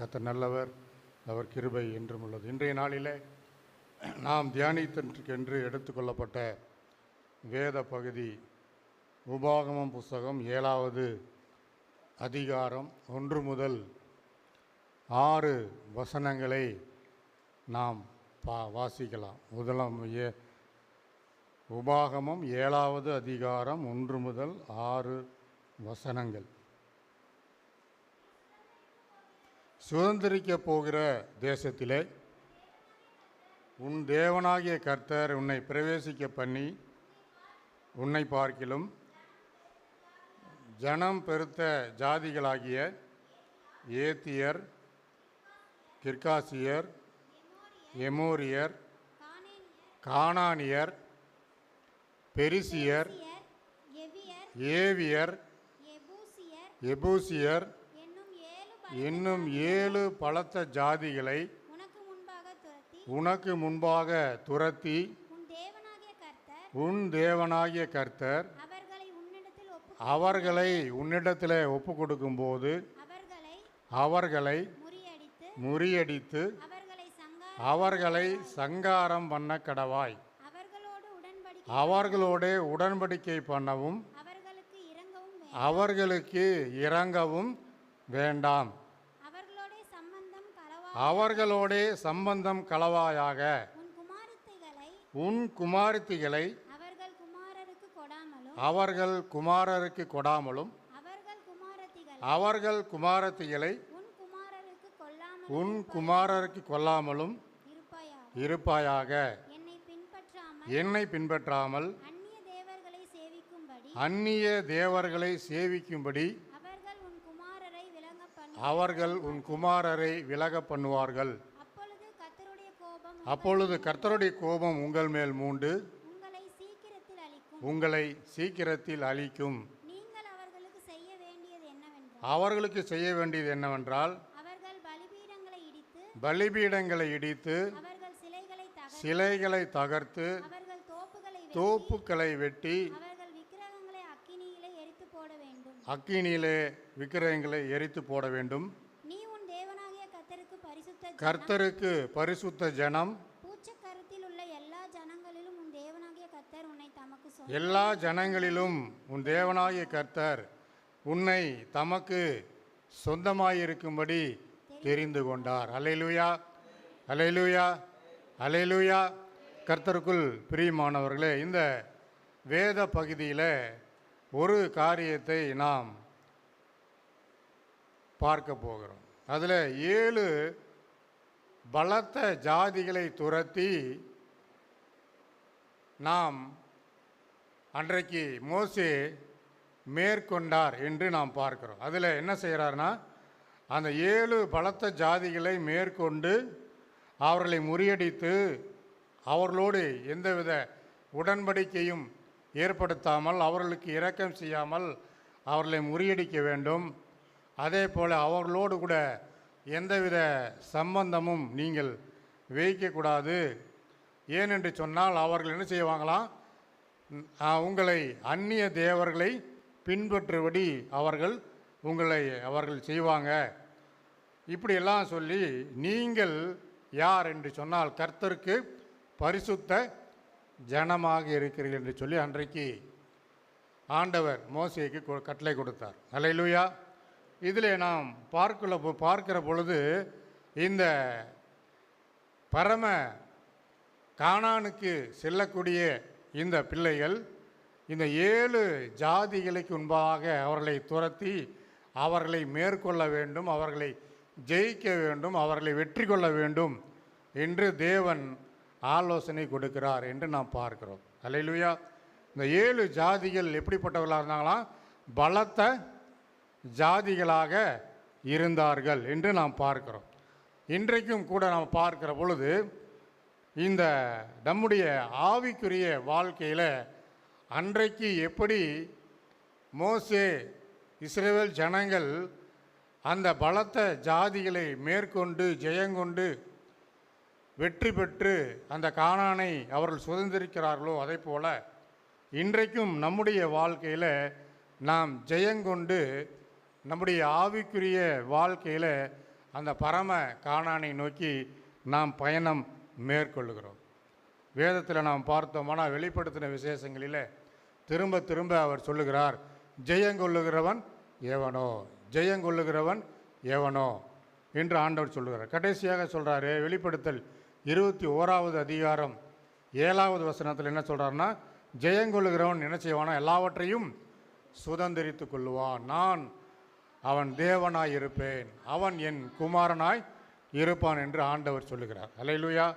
கர்த்தர் நல்லவர், அவர் கிருபை என்றும் உள்ளது. இன்றைய நாளிலே நாம் தியானித்தென்று எடுத்துக்கொள்ளப்பட்ட வேத பகுதி உபாகமம் புஸ்தகம் 7வது அதிகாரம் 1 முதல் 6 வசனங்களை நாம் வாசிக்கலாம். உபாகமம் 7வது அதிகாரம் 1 முதல் 6 வசனங்கள். சுதந்திரிக்கப் போகிற தேசத்திலே உன் தேவனாகிய கர்த்தர் உன்னை பிரவேசிக்க பண்ணி உன்னை பார்க்கிலும் ஜனம் பெருத்த ஜாதிகளாகிய ஏத்தியர், கிர்காசியர், எமோரியர், கானானியர், பெரிசியர், ஏவியர், எபூசியர் என்னும் 7 பலத்த ஜாதிகளை உனக்கு முன்பாக துரத்தி உன் தேவனாகிய கர்த்தர் அவர்களை உன்னிடத்தில் ஒப்பு கொடுக்கும்போது அவர்களை முறியடித்து அவர்களை சங்காரம் பண்ண கடவாய். அவர்களோடு உடன்படிக்கை பண்ணவும் அவர்களுக்கு இரங்கவும் வேண்டாம். அவர்களோடே சம்பந்தம் களவாயாக உன் குமாரத்திகளை அவர்கள் குமாரருக்கு கொடாமலும் அவர்கள் குமாரத்திகளை உன் குமாரருக்கு கொல்லாமலும் இருப்பாயாக. என்னை பின்பற்றாமல் அந்நிய தேவர்களை சேவிக்கும்படி அவர்கள் உன் குமாரரை விலக பண்ணுவார்கள். அப்பொழுது கர்த்தருடைய கோபம் உங்கள் மேல் மூண்டு உங்களை சீக்கிரத்தில் அழிக்கும். அவர்களுக்கு செய்ய வேண்டியது என்னவென்றால் பலிபீடங்களை இடித்து சிலைகளை தகர்த்து தோப்புக்களை வெட்டி அக்கினியிலே விக்கிரகங்களை எரித்து போட வேண்டும். கர்த்தருக்கு பரிசுத்த ஜனம். எல்லா ஜனங்களிலும் உன் தேவனாகிய கர்த்தர் உன்னை தமக்கு சொந்தமாயிருக்கும்படி தெரிந்து கொண்டார். அல்லேலூயா, அல்லேலூயா, அல்லேலூயா. கர்த்தருக்குள் பிரியமானவர்களே, இந்த வேத பகுதியில் ஒரு காரியத்தை நாம் பார்க்க போகிறோம். அதில் 7 பலத்த ஜாதிகளை துரத்தி நாம் அன்றைக்கு மோசே மேற்கொண்டார் என்று நாம் பார்க்கிறோம். அதில் என்ன செய்கிறார்னா, அந்த 7 பலத்த ஜாதிகளை மேற்கொண்டு அவர்களை முறியடித்து அவர்களோடு எந்தவித உடன்படிக்கையும் ஏற்படுத்தாமல் அவர்களுக்கு இரக்கம் செய்யாமல் அவர்களை முறியடிக்க வேண்டும். அதே போல் அவர்களோடு கூட எந்தவித சம்பந்தமும் நீங்கள் வைக்கக்கூடாது. ஏனென்று சொன்னால் அவர்கள் என்ன செய்வாங்களாம், உங்களை அந்நிய தேவர்களை பின்பற்றுபடி அவர்கள் செய்வாங்க. இப்படியெல்லாம் சொல்லி நீங்கள் யார் என்று சொன்னால் கர்த்தருக்கு பரிசுத்த ஜனமாக இருக்கிறீர்கள் என்று சொல்லி அன்றைக்கு ஆண்டவர் மோசேக்கு கட்டளை கொடுத்தார். அல்லேலூயா. இதில் நாம் பார்க்கிற பொழுது இந்த பரம கானானுக்கு செல்லக்கூடிய இந்த பிள்ளைகள் இந்த 7 ஜாதிகளுக்கு முன்பாக அவர்களை துரத்தி அவர்களை மேற்கொள்ள வேண்டும், அவர்களை ஜெயிக்க வேண்டும், அவர்களை வெற்றி கொள்ள வேண்டும் என்று தேவன் ஆலோசனை கொடுக்கிறார் என்று நாம் பார்க்கிறோம். அல்லேலூயா. இந்த 7 ஜாதிகள் எப்படிப்பட்டவர்களாக இருந்தாங்களாம், பலத்த ஜாதிகளாக இருந்தார்கள் என்று நாம் பார்க்கிறோம். இன்றைக்கும் கூட நாம் பார்க்கிற பொழுது இந்த நம்முடைய ஆவிக்குரிய வாழ்க்கையில் அன்றைக்கு எப்படி மோசே இஸ்ரவேல் ஜனங்கள் அந்த பலத்த ஜாதிகளை மேற்கொண்டு ஜெயங்கொண்டு வெற்றி பெற்று அந்த கானானை அவர்கள் சுதந்திரிக்கிறார்களோ அதே போல் இன்றைக்கும் நம்முடைய வாழ்க்கையில் நாம் ஜெயங்கொண்டு நம்முடைய ஆவிக்குரிய வாழ்க்கையில் அந்த பரம கானானை நோக்கி நாம் பயணம் மேற்கொள்ளுகிறோம். வேதத்தில் நாம் பார்த்தோமானால் வெளிப்படுத்தின விசேஷங்களில் திரும்ப திரும்ப அவர் சொல்லுகிறார், ஜெயங்கொள்ளுகிறவன் எவனோ, ஜெயங்கொள்ளுகிறவன் எவனோ என்று ஆண்டவர் சொல்லுகிறார். கடைசியாக சொல்கிறாரு, வெளிப்படுத்தல் 21வது அதிகாரம் 7வது வசனத்தில் என்ன சொல்கிறாருன்னா, ஜெயங்கொள்ளுகிறவன் என்ன செய்வானா, எல்லாவற்றையும் சுதந்திரித்து கொள்ளுவான், நான் அவன் தேவனாய் இருப்பேன், அவன் என் குமாரனாய் இருப்பான் என்று ஆண்டவர் சொல்லுகிறார். அல்லேலூயா,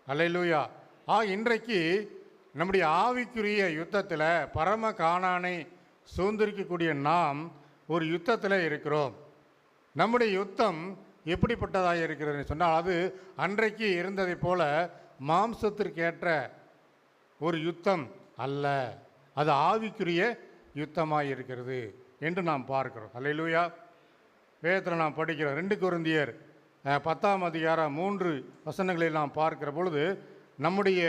அல்லேலூயா. இன்றைக்கு நம்முடைய ஆவிக்குரிய யுத்தத்தில் பரம கானானை சுதந்திரிக்கக்கூடிய நாம் ஒரு யுத்தத்தில் இருக்கிறோம். நம்முடைய யுத்தம் எப்படிப்பட்டதாக இருக்கிறதுன்னு சொன்னால், அது அன்றைக்கு இருந்ததை போல மாம்சத்திற்கேற்ற ஒரு யுத்தம் அல்ல, அது ஆவிக்குரிய யுத்தமாக இருக்கிறது என்று நாம் பார்க்கிறோம். அல்லேலூயா. வேதத்தில் நாம் படிக்கிறோம். 2 கொரிந்தியர் 10ஆம் அதிகாரம் 3 வசனங்களில் நாம் பார்க்கிற பொழுது, நம்முடைய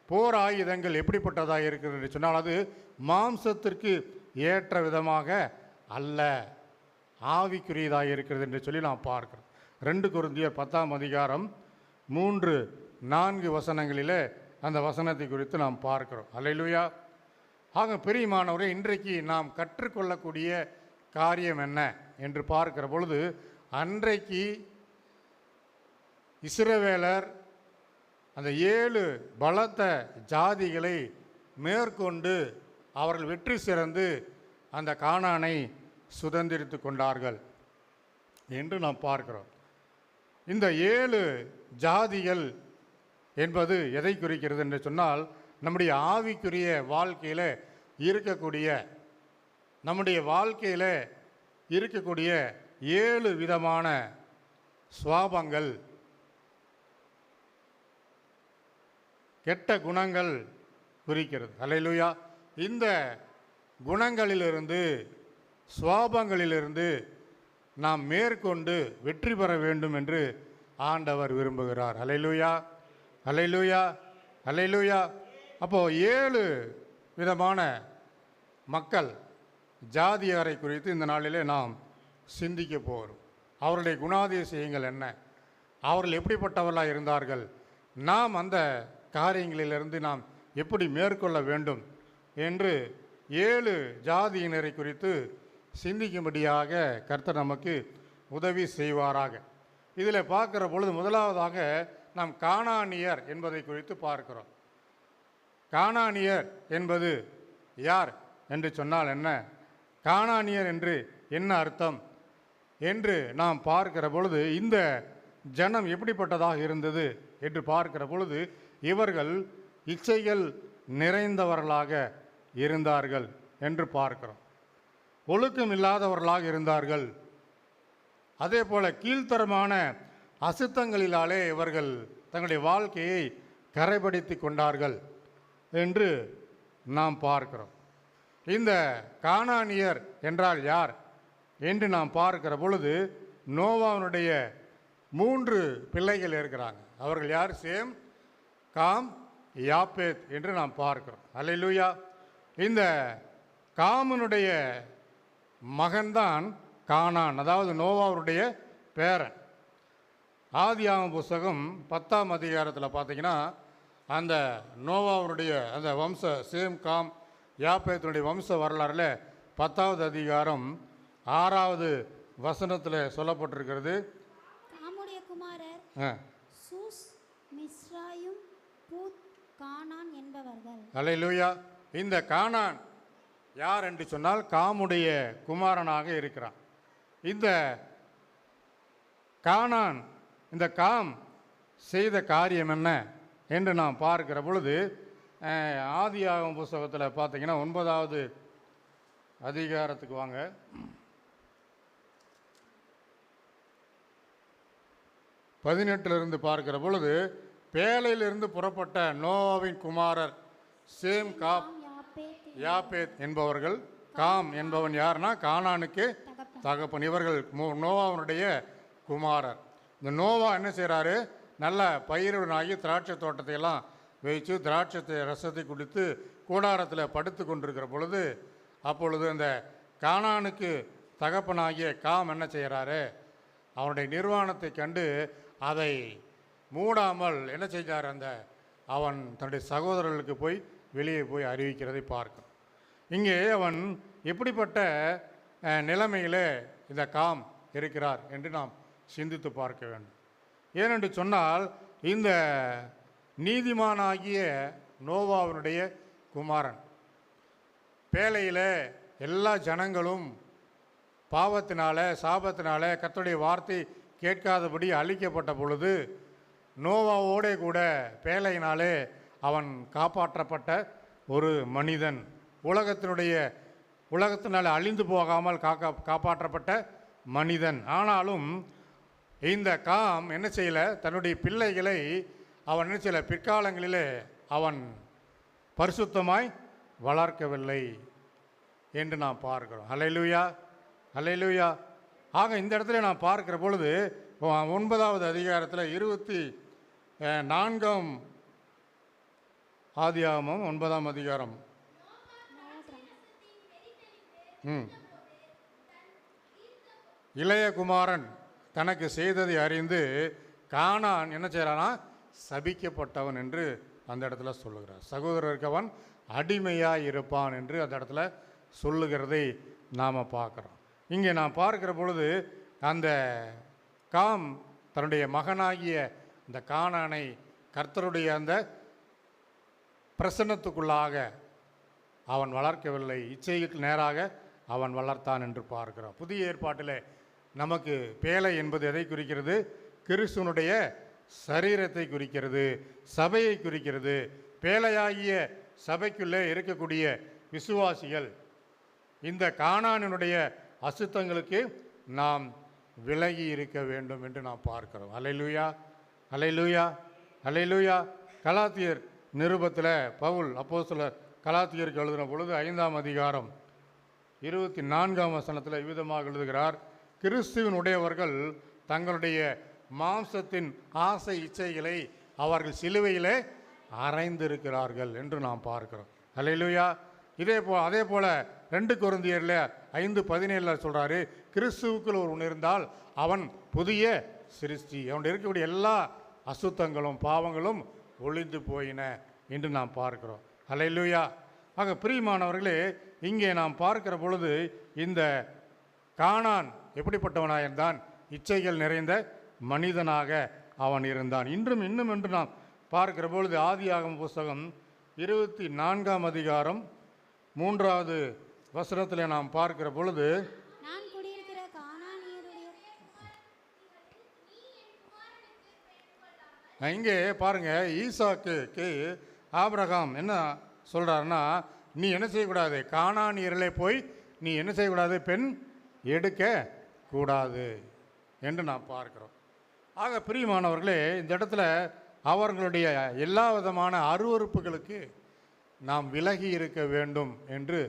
போர் ஆயுதங்கள் எப்படிப்பட்டதாக இருக்கிறது என்று சொன்னால், அது மாம்சத்திற்கு ஏற்ற விதமாக அல்ல, ஆவிக்குரியதாக இருக்கிறது என்று சொல்லி நாம் பார்க்கிறோம். 2 கொரிந்தியர் 10ஆம் அதிகாரம் 3-4 வசனங்களிலே அந்த வசனத்தை குறித்து நாம் பார்க்கிறோம். அல்லேலூயா. பிரியமானவரே, இன்றைக்கு நாம் கற்றுக்கொள்ளக்கூடிய காரியம் என்ன என்று பார்க்கிற பொழுது, அன்றைக்கு இஸ்ரவேலர் அந்த 7 பலத்த ஜாதிகளை மேற்கொண்டு அவர்கள் வெற்றி சிறந்து அந்த கானானை சுதந்திரித்து கொண்டார்கள் என்று நாம் பார்க்கிறோம். இந்த 7 ஜாதிகள் என்பது எதை குறிக்கிறது என்று சொன்னால், நம்முடைய ஆவிக்குரிய வாழ்க்கையில் இருக்கக்கூடிய, நம்முடைய வாழ்க்கையில் இருக்கக்கூடிய 7 விதமான சுவாபங்கள், கெட்ட குணங்கள் குறிக்கிறது. அல்லேலூயா. இந்த குணங்களிலிருந்து, சுவாபங்களிலிருந்து நாம் மேற்கொண்டு வெற்றி பெற வேண்டும் என்று ஆண்டவர் விரும்புகிறார். அல்லேலூயா, அல்லேலூயா, அல்லேலூயா. அப்போது 7 விதமான மக்கள், ஜாதியாரை குறித்து இந்த நாளிலே நாம் சிந்திக்க போகிறோம். அவருடைய குணாதிசயங்கள் என்ன, அவர்கள் எப்படிப்பட்டவர்களாக இருந்தார்கள், நாம் அந்த காரியங்களிலிருந்து நாம் எப்படி மேற்கொள்ள வேண்டும் என்று 7 ஜாதியினரை குறித்து சிந்திக்கும்படியாக கர்த்தர் நமக்கு உதவி செய்வாராக. இதில் பார்க்குற பொழுது முதலாவதாக நாம் கானானியர் என்பதை குறித்து பார்க்கிறோம். கானானியர் என்பது யார் என்று சொன்னால் என்ன, கானானியர் என்று என்ன அர்த்தம் என்று நாம் பார்க்கிற பொழுது, இந்த ஜனம் எப்படிப்பட்டதாக இருந்தது என்று பார்க்கிற பொழுது, இவர்கள் இச்சைகள் நிறைந்தவர்களாக இருந்தார்கள் என்று பார்க்கிறோம். ஒழுக்கம் இல்லாதவர்களாக இருந்தார்கள். அதே போல கீழ்த்தரமான அசுத்தங்களிலாலே இவர்கள் தங்களுடைய வாழ்க்கையை கரைபடித்து கொண்டார்கள் என்று நாம் பார்க்கிறோம். இந்த கானானியர் என்றால் யார் என்று நாம் பார்க்கிற பொழுது, நோவாவினுடைய 3 பிள்ளைகள் இருக்கிறாங்க. அவர்கள் யார்? சேம், காம், யாப்பேத் என்று நாம் பார்க்கிறோம். அல்லேலூயா. இந்த காமனுடைய மகன்தான் கானான், அதாவது நோவாவுடைய பேரன். ஆதியாகம புஸ்தகம் 10ஆம் அதிகாரத்தில் பார்த்தீங்கன்னா, அந்த நோவாவுடைய அந்த வம்ச, சேம், காம், யாப்பேத்தினுடைய வம்ச வரலாறில் 10வது அதிகாரம் 6வது வசனத்தில் சொல்லப்பட்டிருக்கிறது. காமுடைய குமாரர் சூஸ், மிஸ்ராயும், பூத், கானான் என்பவர்கள். அல்லேலூயா. இந்த கானான் யார் என்று சொன்னால், காமுடைய குமாரனாக இருக்கிறான். இந்த கானான், இந்த காம் செய்த காரியம் என்ன என்று நாம் பார்க்கிற பொழுது, ஆதியாகம புஸ்தகத்தில் பார்த்தீங்கன்னா 9வது அதிகாரத்துக்கு வாங்க. 18 பார்க்கிற பொழுது, பேலையிலிருந்து புறப்பட்ட நோவாவின் குமாரர் சேம், காம், யாப்பேத் என்பவர்கள். காம் என்பவன் யாருன்னா கானானுக்கு தகப்பன். இவர்கள் நோவாவுடைய குமாரர். இந்த நோவா என்ன செய்கிறாரு, நல்ல பயிருடனாகி திராட்சை தோட்டத்தை எல்லாம் வைத்து திராட்சை ரசத்தை குடித்து கூடாரத்தில் படுத்து கொண்டிருக்கிற பொழுது, அப்பொழுது அந்த கானானுக்கு தகப்பனாகிய காம் என்ன செய்கிறாரு, அவனுடைய நிர்வாணத்தை கண்டு அதை மூடாமல் என்ன செஞ்சார், அவன் தன்னுடைய சகோதரர்களுக்கு போய் வெளியே போய் அறிவிக்கிறதை பார்க்கணும். இங்கே அவன் எப்படிப்பட்ட நிலைமையிலே இந்த காம் இருக்கிறார் என்று நாம் சிந்தித்து பார்க்க வேண்டும். ஏனென்று சொன்னால், இந்த நீதிமானாகிய நோவாவினுடைய குமாரன் பேழையில் எல்லா ஜனங்களும் பாவத்தினால சாபத்தினால கர்த்தருடைய வார்த்தை கேட்காதபடி அழிக்கப்பட்ட பொழுது நோவாவோடே கூட பேழையினாலே அவன் காப்பாற்றப்பட்ட ஒரு மனிதன், உலகத்தினால அழிந்து போகாமல் காப்பாற்றப்பட்ட மனிதன். ஆனாலும் இந்த காம் என்ன செய்யலை, தன்னுடைய பிள்ளைகளை அவன் என்ன செய்யலை, பிற்காலங்களிலே அவன் பரிசுத்தமாய் வளர்க்கவில்லை என்று நாம் பார்க்கிறோம். அல்லேலூயா, அல்லேலூயா. ஆக இந்த இடத்துல நான் பார்க்கிற பொழுது 9வது அதிகாரத்தில் 24ஆம் ஆதியாகமம் 9ஆம் அதிகாரம் இளைய குமாரன் தனக்கு செய்ததை அறிந்து கானான் என்ன செய்கிறானா, சபிக்கப்பட்டவன் என்று அந்த இடத்துல சொல்லுகிறார். சகோதரருக்கு அவன் அடிமையாக இருப்பான் என்று அந்த இடத்துல சொல்லுகிறதை நாம் பார்க்குறோம். இங்கே நான் பார்க்கிற பொழுது அந்த காம் தன்னுடைய மகனாகிய இந்த கானானை கர்த்தருடைய அந்த பிரசன்னத்துக்குள்ளாக அவன் வளர்க்கவில்லை, இச்சைக்கு நேராக அவன் வளர்த்தான் என்று பார்க்கிறோம். புதிய ஏற்பாட்டில் நமக்கு பேழை என்பது எதை குறிக்கிறது? கிறிஸ்துவனுடைய சரீரத்தை குறிக்கிறது, சபையை குறிக்கிறது. பேழையாகிய சபைக்குள்ளே இருக்கக்கூடிய விசுவாசிகள் இந்த கானானினுடைய அசுத்தங்களுக்கு நாம் விலகி இருக்க வேண்டும் என்று நாம் பார்க்கிறோம். அல்லேலூயா, அல்லேலூயா, அல்லேலூயா. கலாத்தியர் நிருபத்தில் பவுல் அப்போஸ்தலர் கலாத்தியருக்கு எழுதின பொழுது 5ஆம் அதிகாரம் 24ஆம் வசனத்தில் இவ்விதமாக எழுதுகிறார், கிறிஸ்துவினுடையவர்கள் தங்களுடைய மாம்சத்தின் ஆசை இச்சைகளை அவர்கள் சிலுவையிலே அறைந்திருக்கிறார்கள் என்று நாம் பார்க்கிறோம். அல்லேலூயா. அதே போல் 2 கொரிந்தியரில் 5:17 சொல்கிறாரு, கிறிஸ்துவுக்குள் ஒருவன் இருந்தால் அவன் புதிய சிருஷ்டி, அவன் இருக்கக்கூடிய எல்லா அசுத்தங்களும் பாவங்களும் ஒழிந்து போயின என்று நாம் பார்க்கிறோம். அல்லேலூயா. ஆக பிரியமானவர்களே, இங்கே நாம் பார்க்கிற பொழுது இந்த கானான் எப்படிப்பட்டவனாக இருந்தான்? இச்சைகள் நிறைந்த மனிதனாக அவன் இருந்தான். இன்னும் என்று நாம் பார்க்கிற பொழுது ஆதியாகம புஸ்தகம் 24ஆம் அதிகாரம் 3வது வசனத்தில் நாம் பார்க்கிற பொழுது, நான் குடியிருக்கிற கானானியருடைய இங்கே பாருங்க, ஈசாக்கு ஆபிரகாம் என்ன சொல்கிறாருன்னா, நீ என்ன செய்யக்கூடாது, கானானியர்களே போய் நீ என்ன செய்யக்கூடாது, பெண் எடுக்க கூடாது என்று நாம் பார்க்கிறோம். ஆக பிரியமானவர்களே, இந்த இடத்துல அவர்களுடைய எல்லா விதமான அருவருப்புகளுக்கு நாம் விலகி இருக்க வேண்டும் என்று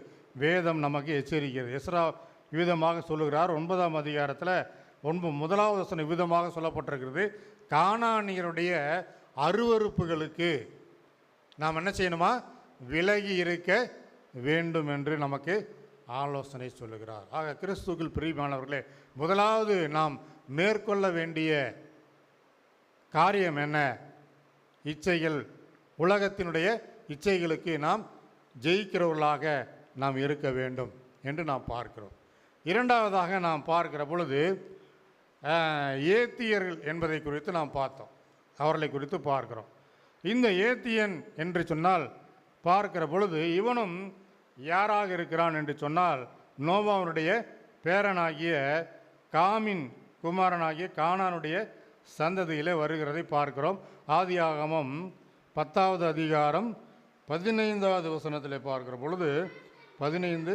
வேதம் நமக்கு எச்சரிக்கிறது. எஸ்ரா விதமாக சொல்லுகிறார். 9ஆம் அதிகாரத்தில் 1வது வசனம் விதமாக சொல்லப்பட்டிருக்கிறது, கானானியருடைய அருவருப்புகளுக்கு நாம் என்ன செய்யணுமா, விலகி இருக்க வேண்டும் என்று நமக்கு ஆலோசனை சொல்லுகிறார். ஆக கிறிஸ்துவுக்குள் பிரியமானவர்களே, முதலாவது நாம் மேற்கொள்ள வேண்டிய காரியம் என்ன? இச்சைகள், உலகத்தினுடைய இச்சைகளுக்கு நாம் ஜெயிக்கிறவர்களாக நாம் இருக்க வேண்டும் என்று நாம் பார்க்கிறோம். இரண்டாவதாக நாம் பார்க்கிற பொழுது ஏத்தியர்கள் என்பதை குறித்து நாம் பார்த்தோம், அவர்களை குறித்து பார்க்கிறோம். இந்த ஏத்தியன் என்று சொன்னால் பார்க்கிற பொழுது இவனும் யாராக இருக்கிறான் என்று சொன்னால், நோவாவுடைய பேரனாகிய காமின் குமாரனாகிய கானானுடைய சந்ததியிலே வருகிறதை பார்க்கிறோம். ஆதியாகமம் 10வது அதிகாரம் 15வது வசனத்தில் பார்க்கிற பொழுது 15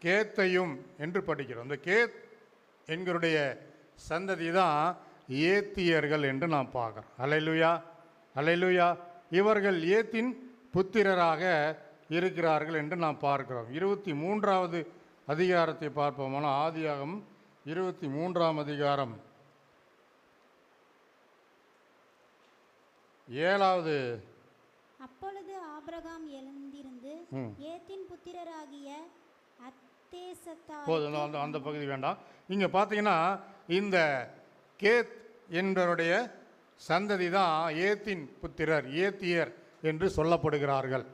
கேத்தையும் என்று படிக்கிறோம். இந்த கேத் என்கிற சந்ததி தான் ஏத்தியர்கள் என்று நாம் பார்க்கிறோம். அல்லேலூயா, அல்லேலூயா. இவர்கள் ஏத்தின் புத்திரராக இருக்கிறார்கள் என்று நாம் பார்க்கிறோம். 23வது அதிகாரத்தை பார்ப்போமானால் ஆதியாகமம் 23ஆம் அதிகாரம் 7வது. அப்பொழுது ஆபிரகாம் எழுந்திருந்து ஏத்தின் புத்திரராகிய தேசத்தார் போதும், அந்த அந்த பகுதி வேண்டாம். இங்கே பார்த்தீங்கன்னா இந்த கேத் என்பவருடைய சந்ததி தான் ஏத்தின் புத்திரர், ஏத்தியர் என்று சொல்லப்படுகிறார்கள்.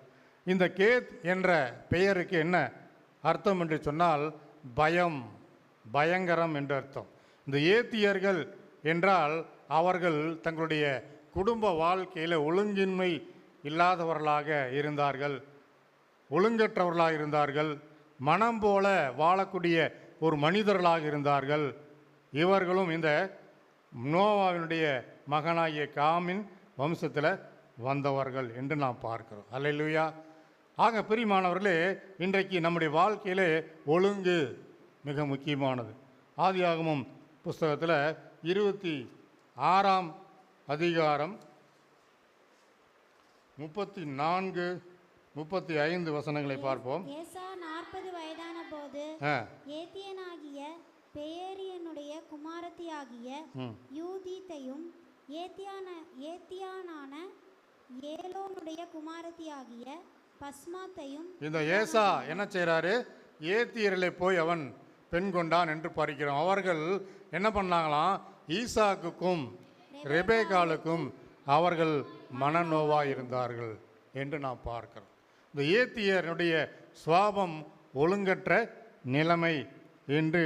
இந்த கேத் என்ற பெயருக்கு என்ன அர்த்தம் என்று சொன்னால் பயம், பயங்கரம் என்று அர்த்தம். இந்த ஏத்தியர்கள் என்றால் அவர்கள் தங்களுடைய குடும்ப வாழ்க்கையில் ஒழுங்கின்மை இல்லாதவர்களாக இருந்தார்கள், ஒழுங்கற்றவர்களாக இருந்தார்கள், மனம் போல வாழக்கூடிய ஒரு மனிதர்களாக இருந்தார்கள். இவர்களும் இந்த நோவாவினுடைய மகனாகிய காமின் வம்சத்தில் வந்தவர்கள் என்று நாம் பார்க்கிறோம். அல்லேலூயா. ஆக பிரியமானவர்களே, இன்றைக்கு நம்முடைய வாழ்க்கையிலே ஒழுங்கு மிக முக்கியமானது. ஆதியாகமம் புஸ்தகத்தில் 26ஆம் அதிகாரம் 34, 35 வசனங்களை பார்ப்போம். ஏசா 40 வயதான போது ஏத்தியனாகிய பெயரியனுடைய குமாரத்தியாகிய யூதீத்தையும் ஏத்தியானான ஏலோனுடைய குமாரத்தியாகிய பஸ்மாத்தையும். இந்த ஏசா என்ன செய்கிறாரு? ஏத்தியர்களை போய் அவன் பெண் கொண்டான் என்று பார்க்கிறோம். அவர்கள் என்ன பண்ணாங்களாம்? ஈசாக்குக்கும் ரெபேக்காலுக்கும் அவர்கள் மனநோவாக இருந்தார்கள் என்று நாம் பார்க்கிறோம். இந்த ஏத்தியருடைய சுவாபம் ஒழுங்கற்ற நிலைமை என்று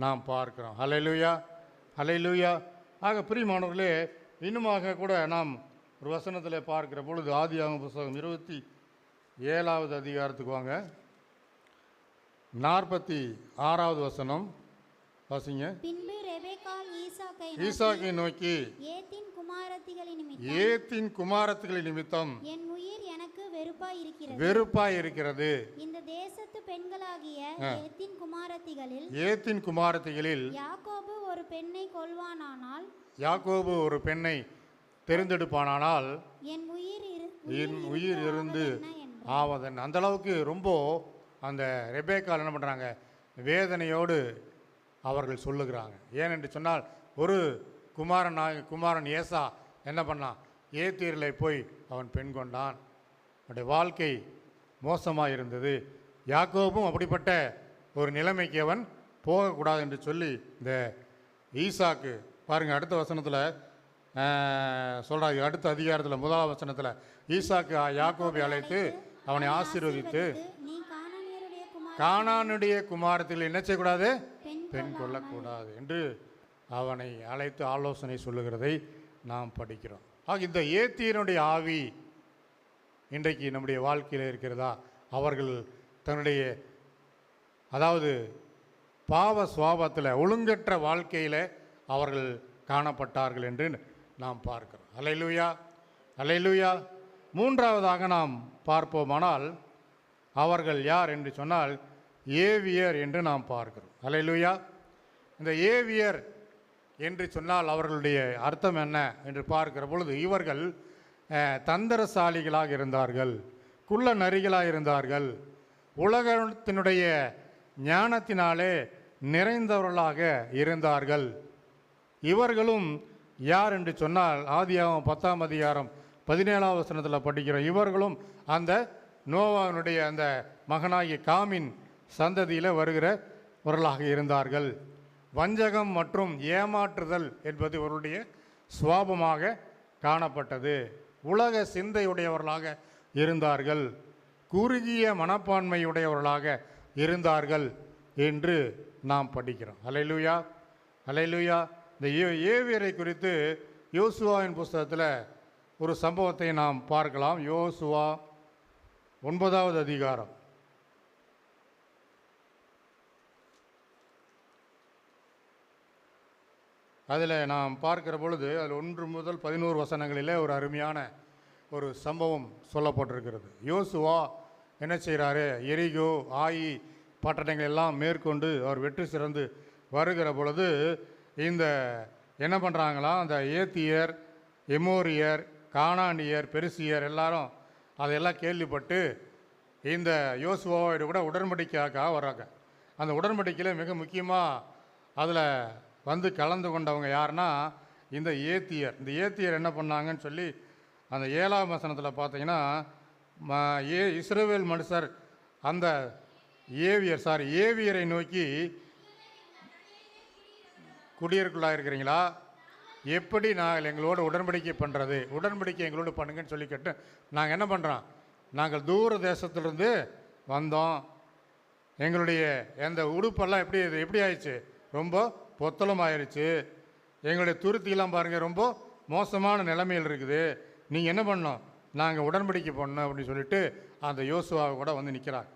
நாம் பார்க்கிறோம். ஹல்லேலூயா, ஹல்லேலூயா. ஆக பிரியமானவர்களே, இன்னுமாக கூட நாம் ஒரு வசனத்தில் பார்க்கிற பொழுது ஆதியாகமம் புஸ்தகம் 27வது அதிகாரத்துக்கு வாங்க. 46வது வசனம் வாசிங்க. பின்பு ரெபெக்காள் ஈசாக்கை நோக்கி ஏத்தின் குமாரத்திகளின் நிமித்தம் என் உயிர் எனக்கு வெறுப்பாய் இருக்கிறது. இந்த தேசத்து பெண்களாகிய ஏத்தின் குமாரத்திகளில் யாக்கோபு ஒரு பெண்ணை கொள்வானானால், யாக்கோபு ஒரு பெண்ணை தெரிந்தெடுப்பானால் என் உயிர் இருந்து ஆவதன். அந்த அளவுக்கு ரொம்ப அந்த ரெபேக்கால் என்ன பண்ணுறாங்க? வேதனையோடு அவர்கள் சொல்லுகிறாங்க. ஏனென்று சொன்னால் ஒரு குமாரன் ஏசா என்ன பண்ணான்? ஏத்தியர்களை போய் அவன் பெண் கொண்டான். அவனுடைய வாழ்க்கை மோசமாக இருந்தது. யாக்கோபும் அப்படிப்பட்ட ஒரு நிலைமைக்கு அவன் போகக்கூடாது என்று சொல்லி இந்த ஈசாக்கு பாருங்கள், அடுத்த வசனத்தில் சொல்கிறாங்க. அடுத்த அதிகாரத்தில் 1ஆம் வசனத்தில் ஈசாக்கு யாக்கோபை அழைத்து அவனை ஆசீர்வதித்து கானானுடைய குமாரத்தில் என்ன செய்யக்கூடாது? பெண் கொள்ளக்கூடாது என்று அவனை அழைத்து ஆலோசனை சொல்லுகிறதை நாம் படிக்கிறோம். ஆக இந்த ஏத்தியனுடைய ஆவி இன்றைக்கு நம்முடைய வாழ்க்கையில் இருக்கிறதா? அவர்கள் தன்னுடைய அதாவது பாவ சுவாபத்தில் ஒழுங்கற்ற வாழ்க்கையில் அவர்கள் காணப்பட்டார்கள் என்று நாம் பார்க்கிறோம். அல்லேலூயா, அல்லேலூயா. மூன்றாவதாக நாம் பார்ப்போமானால் அவர்கள் யார் என்று சொன்னால் ஏவியர் என்று நாம் பார்க்கிறோம். அல்லேலூயா. இந்த ஏவியர் என்று சொன்னால் அவர்களுடைய அர்த்தம் என்ன என்று பார்க்கிற பொழுது இவர்கள் தந்திரசாலிகளாக இருந்தார்கள், குள்ள நரிகளாக இருந்தார்கள், உலகத்தினுடைய ஞானத்தினாலே நிறைந்தவர்களாக இருந்தார்கள். இவர்களும் யார் என்று சொன்னால் ஆதியாகமம் 10ஆம் அதிகாரம் 17ஆம் வசனத்தில் படிக்கிறோம். இவர்களும் அந்த நோவாவினுடைய அந்த மகனாகிய காமின் சந்ததியில் வருகிறவர்களாக இருந்தார்கள். வஞ்சகம் மற்றும் ஏமாற்றுதல் என்பது இவருடைய சுவாபமாக காணப்பட்டது. உலக சிந்தையுடையவர்களாக இருந்தார்கள், குறுகிய மனப்பான்மையுடையவர்களாக இருந்தார்கள் என்று நாம் படிக்கிறோம். அல்லேலூயா, அல்லேலூயா. இந்த ஏவியரை குறித்து யோசுவாவின் புஸ்தகத்தில் ஒரு சம்பவத்தை நாம் பார்க்கலாம். யோசுவா 9வது அதிகாரம். அதில் நாம் பார்க்கிற பொழுது அதில் 1 முதல் 11 வசனங்களிலே ஒரு அருமையான ஒரு சம்பவம் சொல்லப்பட்டிருக்கிறது. யோசுவா என்ன செய்கிறாரு? எரிகோ, ஆயி பட்டணங்கள் எல்லாம் மேற்கொண்டு அவர் வெற்றி சிறந்து வருகிற பொழுது இந்த என்ன பண்ணுறாங்களாம்? அந்த ஏத்தியர், எமோரியர், கானானியர், பெருசியர் எல்லாரும் அதையெல்லாம் கேள்விப்பட்டு இந்த யோசுவாவோட கூட உடன்படிக்கையாக வர்றாங்க. அந்த உடன்படிக்கையில் மிக முக்கியமாக அதில் வந்து கலந்து கொண்டவங்க யாருன்னா இந்த ஏத்தியர். இந்த ஏத்தியர் என்ன பண்ணாங்கன்னு சொல்லி அந்த 7ஆம் வசனத்தில் பார்த்தீங்கன்னா இஸ்ரவேல் மனுஷர் அந்த ஏவியரை நோக்கி, குடியிருக்குள்ளாக இருக்கிறீங்களா, எப்படி நாங்கள் எங்களோட உடன்படிக்கை பண்ணுறது, உடன்படிக்கை எங்களோட பண்ணுங்கன்னு சொல்லி கேட்டு நாங்கள் என்ன பண்ணுறோம், நாங்கள் தூர தேசத்திலிருந்து வந்தோம், எங்களுடைய அந்த உடுப்பெல்லாம் எப்படி ஆயிடுச்சு, ரொம்ப பொத்தலம் ஆயிடுச்சு, எங்களுடைய துருத்தியெல்லாம் பாருங்கள் ரொம்ப மோசமான நிலைமையில் இருக்குது, நீங்கள் என்ன பண்ணோம், நாங்கள் உடன்படிக்கை பண்ணோம் அப்படின்னு சொல்லிட்டு அந்த யோசுவாவை கூட வந்து நிற்கிறாங்க.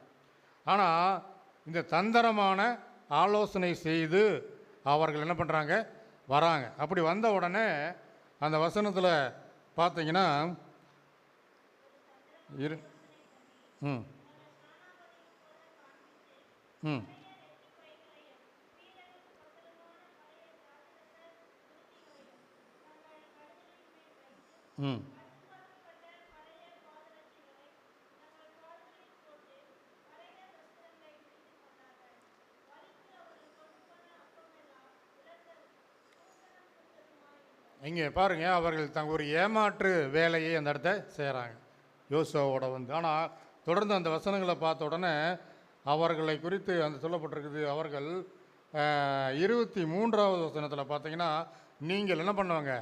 ஆனால் இந்த தந்திரமான ஆலோசனை செய்து அவர்கள் என்ன பண்ணுறாங்க, வராங்க. அப்படி வந்த உடனே அந்த வசனத்தில் பார்த்தீங்கன்னா ம் ம் ம் இங்கே பாருங்கள், அவர்கள் ஒரு ஏமாற்று வேலையை அந்த இடத்த செய்கிறாங்க யோசுவாவோட வந்து. ஆனால் தொடர்ந்து அந்த வசனங்களை பார்த்த உடனே அவர்களை குறித்து அந்த சொல்லப்பட்டிருக்குது. அவர்கள் 23வது வசனத்தில் பார்த்தீங்கன்னா, நீங்கள் என்ன பண்ணுவாங்க,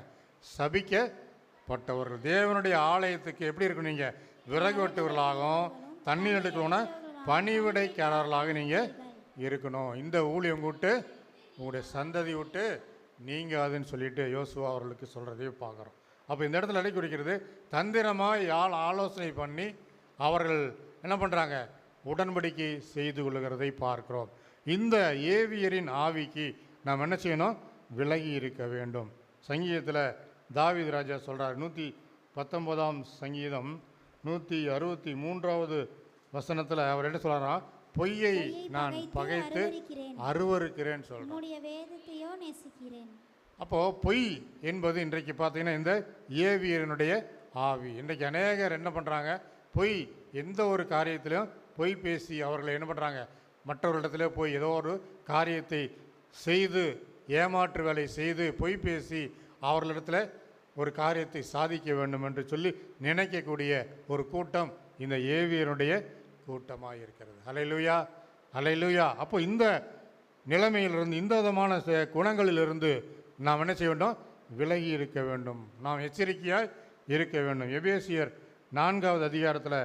சபிக்கப்பட்டவர்கள், தேவனுடைய ஆலயத்துக்கு எப்படி இருக்கும், நீங்கள் விறகு வெட்டுவர்களாகவும் தண்ணீர் எடுக்கணும்னா பணிவிடைக்காரர்களாக நீங்கள் இருக்கணும், இந்த ஊழியம் கூட்டு உங்களுடைய சந்ததி விட்டு நீங்கள் அதுன்னு சொல்லிட்டு யோசுவா அவர்களுக்கு சொல்கிறதையும் பார்க்குறோம். அப்போ இந்த இடத்துல எடை குறிக்கிறது, தந்திரமாக ஆலோசனை பண்ணி அவர்கள் என்ன பண்ணுறாங்க, உடன்படிக்கை செய்து கொள்ளுகிறதை பார்க்கிறோம். இந்த ஏவியரின் ஆவிக்கு நாம் என்ன செய்யணும், விலகி இருக்க வேண்டும். சங்கீதத்தில் தாவீது ராஜா சொல்கிறார், 119ஆம் சங்கீதம் 163வது வசனத்தில் அவர் என்ன சொல்கிறாரா, பொய்யை நான் பகைத்து அருவருக்கிறேன்னு சொல்கிறேன். அப்போது பொய் என்பது இன்றைக்கு பார்த்தீங்கன்னா இந்த ஏவியனுடைய ஆவி. இன்றைக்கு அநேகர் என்ன பண்ணுறாங்க, பொய், எந்த ஒரு காரியத்திலும் பொய் பேசி அவர்களை என்ன பண்ணுறாங்க, மற்றவர்களிடத்துல போய் ஏதோ ஒரு காரியத்தை செய்து ஏமாற்று வேலை செய்து பொய் பேசி அவர்களிடத்துல ஒரு காரியத்தை சாதிக்க வேண்டும் என்று சொல்லி நினைக்கக்கூடிய ஒரு கூட்டம் இந்த ஏவியனுடைய கூட்டமாக இருக்கிறது. ஹல்லேலூயா, ஹல்லேலூயா. அப்போ இந்த நிலைமையிலிருந்து, இந்த விதமான குணங்களிலிருந்து நாம் என்ன செய்ய வேண்டும், விலகி இருக்க வேண்டும், நாம் எச்சரிக்கையாக இருக்க வேண்டும். எபேசியர் 4வது அதிகாரத்தில்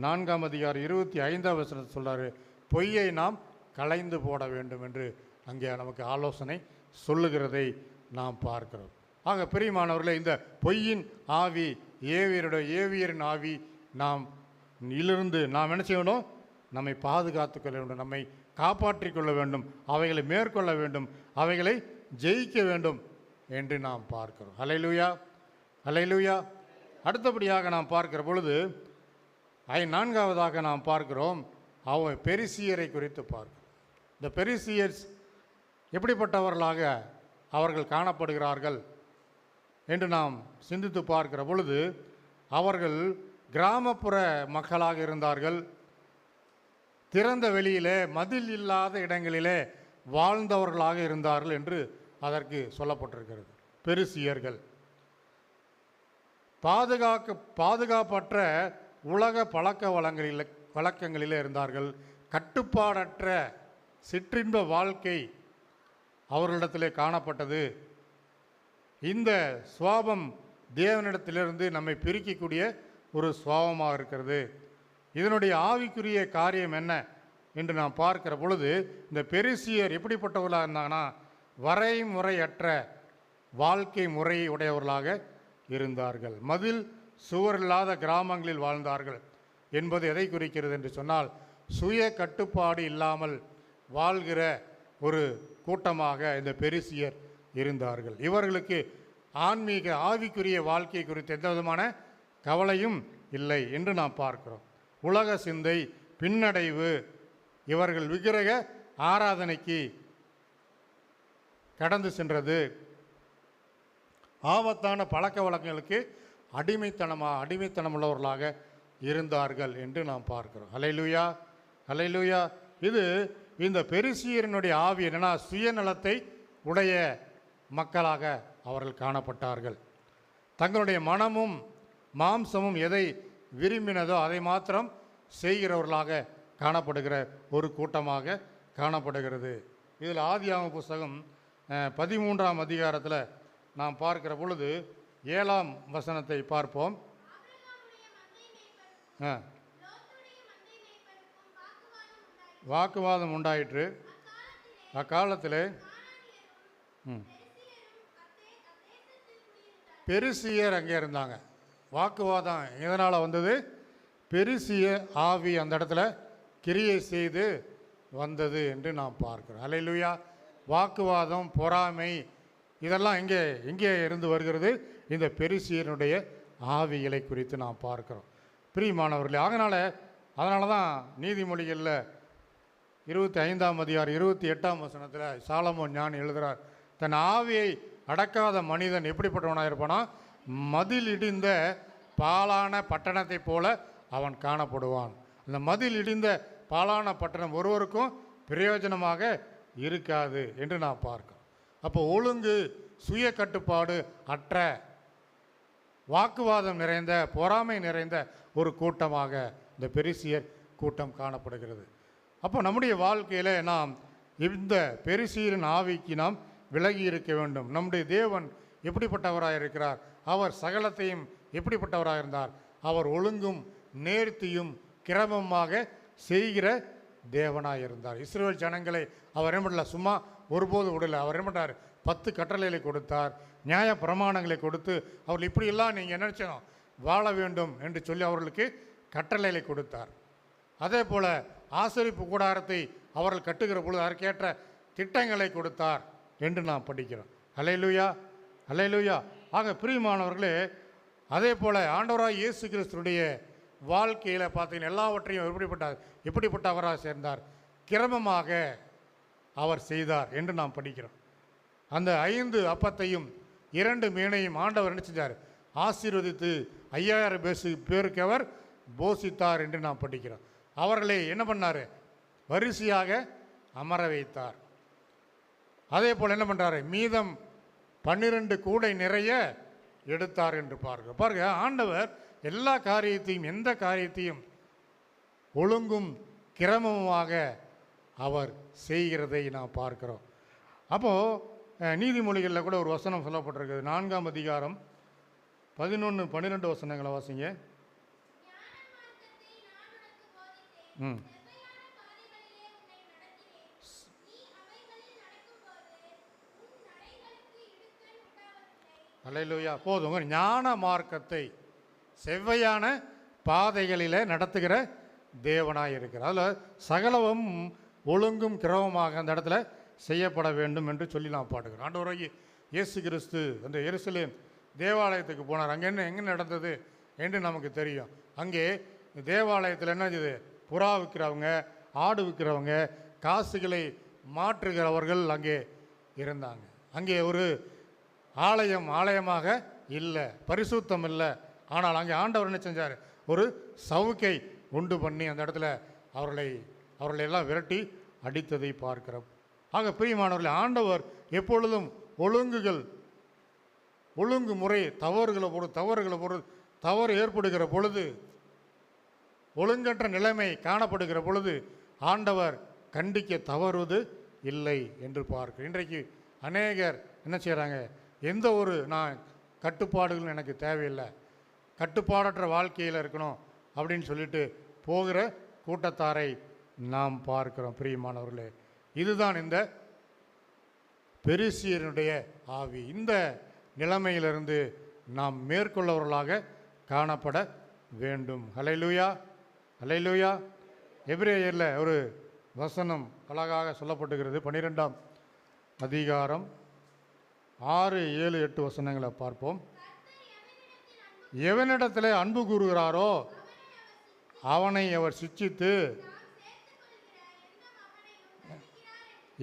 4ஆம் அதிகாரம் 25ஆம் வசனத்தில் சொல்கிறாரு, பொய்யை நாம் களைந்து போட வேண்டும் என்று அங்கே நமக்கு ஆலோசனை சொல்லுகிறதை நாம் பார்க்கிறோம். ஆக பிரியமானவர்களே, இந்த பொய்யின் ஆவி, ஏவியரின் ஆவி நாம் இலிருந்து நாம் என்ன செய்யணும், நம்மை பாதுகாத்து கொள்ள வேண்டும், நம்மை காப்பாற்றிக் கொள்ள வேண்டும், அவைகளை மேற்கொள்ள வேண்டும், அவைகளை ஜெயிக்க வேண்டும் என்று நாம் பார்க்கிறோம். ஹல்லேலூயா, ஹல்லேலூயா. அடுத்தபடியாக நாம் பார்க்கிற பொழுது 4ஆவதாக நாம் பார்க்கிறோம், பெரிசியரை குறித்து பார்க்கிறோம். இந்த பெரிசியர்ஸ் எப்படிப்பட்டவர்களாக அவர்கள் காணப்படுகிறார்கள் என்று நாம் சிந்தித்து பார்க்கிற பொழுது, அவர்கள் கிராமப்புற மக்களாக இருந்தார்கள், திறந்த வெளியிலே மதில் இல்லாத இடங்களிலே வாழ்ந்தவர்களாக இருந்தார்கள் என்று அதற்கு சொல்லப்பட்டிருக்கிறது. பெரிசியர்கள் பாதுகாப்பற்ற உலக பழக்க வழக்கங்களிலே இருந்தார்கள். கட்டுப்பாடற்ற சிற்றின்ப வாழ்க்கை அவர்களிடத்திலே காணப்பட்டது. இந்த சுவாபம் தேவனிடத்திலிருந்து நம்மை பிரிக்கக்கூடிய ஒரு சுவாபமாக இருக்கிறது. இதனுடைய ஆவிக்குரிய காரியம் என்ன என்று நாம் பார்க்கிற பொழுது, இந்த பெரிசியர் எப்படிப்பட்டவர்களாக இருந்தாங்கன்னா, வரைமுறையற்ற வாழ்க்கை முறை உடையவர்களாக இருந்தார்கள். மதில் சுவர் இல்லாத கிராமங்களில் வாழ்ந்தார்கள் என்பது எதை குறிக்கிறது என்று சொன்னால், சுய கட்டுப்பாடு இல்லாமல் வாழ்கிற ஒரு கூட்டமாக இந்த பெரிசியர் இருந்தார்கள். இவர்களுக்கு ஆவிக்குரிய வாழ்க்கை குறித்து எந்த விதமான கவலையும் இல்லை என்று நாம் பார்க்கிறோம். உலக சிந்தை, பின்னடைவு, இவர்கள் விக்கிரக ஆராதனைக்கு கடந்து சென்றது, ஆபத்தான பழக்க வழக்கங்களுக்கு அடிமைத்தனமுள்ளவர்களாக இருந்தார்கள் என்று நாம் பார்க்கிறோம். ஹல்லேலூயா, ஹல்லேலூயா. இது இந்த பெரிசியரினுடைய ஆவி என்னன்னா, சுயநலத்தை உடைய மக்களாக அவர்கள் காணப்பட்டார்கள். தங்களுடைய மனமும் மாம்சமும் எதை விரும்பினதோ அதை மாத்திரம் செய்கிறவர்களாக காணப்படுகிற ஒரு கூட்டமாக காணப்படுகிறது. இதில் ஆதியாகம புஸ்தகம் 13ஆம் அதிகாரத்தில் நாம் பார்க்கிற பொழுது 7ஆம் வசனத்தை பார்ப்போம். வாக்குவாதம் உண்டாயிற்று. அக்காலத்தில் பெருசியர் அங்கே இருந்தாங்க. வாக்குவாதம் எதனால் வந்தது? பெருசிய ஆவி அந்த இடத்துல கிரியை செய்து வந்தது என்று நாம் பார்க்கிறோம். அல்லேலூயா. வாக்குவாதம், பொறாமை இதெல்லாம் எங்கே இருந்து வருகிறது? இந்த பெருசியனுடைய ஆவிகளை குறித்து நாம் பார்க்கிறோம் பிரியமானவர்களே. அதனால தான் நீதிமொழிகளில் 25ஆம் அதிகாரம் 28ஆம் வசனத்தில் சாலமோன் ஞானி எழுதுகிறார், தன் ஆவியை அடக்காத மனிதன் எப்படிப்பட்டவனாக இருப்பானா? மதில் இடிந்த பாலான பட்டணத்தை போல அவன் காணப்படுவான். அந்த மதில் இடிந்த பாலான பட்டணம் ஒருவருக்கும் பிரயோஜனமாக இருக்காது என்று நான் பார்க்கிறோம். அப்போ ஒழுங்கு, சுய கட்டுப்பாடு அற்ற, வாக்குவாதம் நிறைந்த, பொறாமை நிறைந்த ஒரு கூட்டமாக இந்த பெருசியர் கூட்டம் காணப்படுகிறது. அப்போ நம்முடைய வாழ்க்கையில் நாம் இந்த பெருசியரின் ஆவிக்கு நாம் விலகி இருக்க வேண்டும். நம்முடைய தேவன் எப்படிப்பட்டவராக இருக்கிறார்? அவர் சகலத்தையும் எப்படிப்பட்டவராக இருந்தார்? அவர் ஒழுங்கும் நேர்த்தியும் கிரமமாக செய்கிற தேவனாக இருந்தார். இஸ்ரவேல் ஜனங்களை அவர் என்ன பண்ணல, சும்மா ஒருபோது விடலை. அவர் என்ன பண்ணார்? 10 கட்டளைகளை கொடுத்தார், நியாய பிரமாணங்களை கொடுத்து அவர்கள் இப்படியெல்லாம் நீங்கள் என்ன நினைச்சோம் வாழ வேண்டும் என்று சொல்லி அவர்களுக்கு கட்டளைகளை கொடுத்தார். அதே போல் ஆசரிப்பு கூடாரத்தை அவர்கள் கட்டுகிற பொழுது அதற்கேற்ற திட்டங்களை கொடுத்தார் என்று நாம் படிக்கிறோம். அல்லேலூயா, அல்லேலூயா. ஆக பிரியமானவர்களே, அதே போல் ஆண்டவராக இயேசு கிறிஸ்துடைய வாழ்க்கையில் பார்த்தீங்கன்னா எல்லாவற்றையும் எப்படிப்பட்டவராக சேர்ந்தார்? கிரமமாக அவர் செய்தார் என்று நாம் படிக்கிறோம். அந்த 5 அப்பத்தையும் 2 மீனையும் ஆண்டவர் என்ன செஞ்சார்? ஆசீர்வதித்து 5000 பேருக்கு அவர் போஷித்தார் என்று நாம் படிக்கிறோம். அவர்களை என்ன பண்ணார்? வரிசையாக அமர வைத்தார். அதே போல் என்ன பண்ணுறாரு? மீதம் 12 கூடை நிறைய எடுத்தார் என்று பாருங்க. ஆண்டவர் எல்லா காரியத்தையும், எந்த காரியத்தையும் ஒழுங்கும் கிரமமாக அவர் செய்கிறதை நாம் பார்க்கிறோம். அப்போது நீதிமொழிகளில் கூட ஒரு வசனம் சொல்லப்பட்டிருக்குது. 4ஆம் அதிகாரம் 11, 12 வசனங்களை வாசிங்க. அல்லேலூயா. போதுங்க. ஞான மார்க்கத்தை செவ்வையான பாதைகளில் நடத்துகிற தேவனாக இருக்கிறார். அதில் சகலவும் ஒழுங்கும் கிரமமாக அந்த இடத்துல செய்யப்பட வேண்டும் என்று சொல்லி நாம் பாடுகிறோம். ஆண்டவராகிய இயேசு கிறிஸ்து அந்த எருசலேம் தேவாலயத்துக்கு போனார். அங்கே எங்கே நடந்தது என்று நமக்கு தெரியும். அங்கே தேவாலயத்தில் என்ன இது? புறா விற்கிறவங்க, ஆடு விற்கிறவங்க, காசுகளை மாற்றுகிறவர்கள் அங்கே இருந்தாங்க. அங்கே ஒரு ஆலயமாக இல்லை, பரிசுத்தம் இல்லை. ஆனால் அங்கே ஆண்டவர் என்ன செஞ்சார்? ஒரு சவுக்கை உண்டு பண்ணி அந்த இடத்துல அவர்களை எல்லாம் விரட்டி அடித்ததை பார்க்கிறோம். ஆக பிரியமானவர்களே, ஆண்டவர் எப்பொழுதும் ஒழுங்கு முறை தவறு ஏற்படுகிற பொழுது, ஒழுங்கற்ற நிலைமை காணப்படுகிற பொழுது ஆண்டவர் கண்டிக்க தவறுவது இல்லை என்று பார்க்கிறோம். இன்றைக்கு அநேகர் என்ன செய்கிறாங்க? எந்த ஒரு கட்டுப்பாடுகளும் எனக்கு தேவையில்லை, கட்டுப்பாடற்ற வாழ்க்கையில் இருக்கணும் அப்படின்னு சொல்லிட்டு போகிற கூட்டத்தாரை நாம் பார்க்கிறோம். பிரியமானவர்களே, இதுதான் இந்த பெருசியனுடைய ஆவி. இந்த நிலைமையிலிருந்து நாம் மேற்கொள்ளவர்களாக காணப்பட வேண்டும். ஹல்லேலூயா, ஹல்லேலூயா. எபிரேயரில் ஒரு வசனம் அழகாக சொல்லப்பட்டுகிறது. 12ஆம் அதிகாரம் 6, 7, 8 வசனங்களை பார்ப்போம். எவனிடத்தில் அன்பு கூறுகிறாரோ அவனை அவர் சிட்சித்து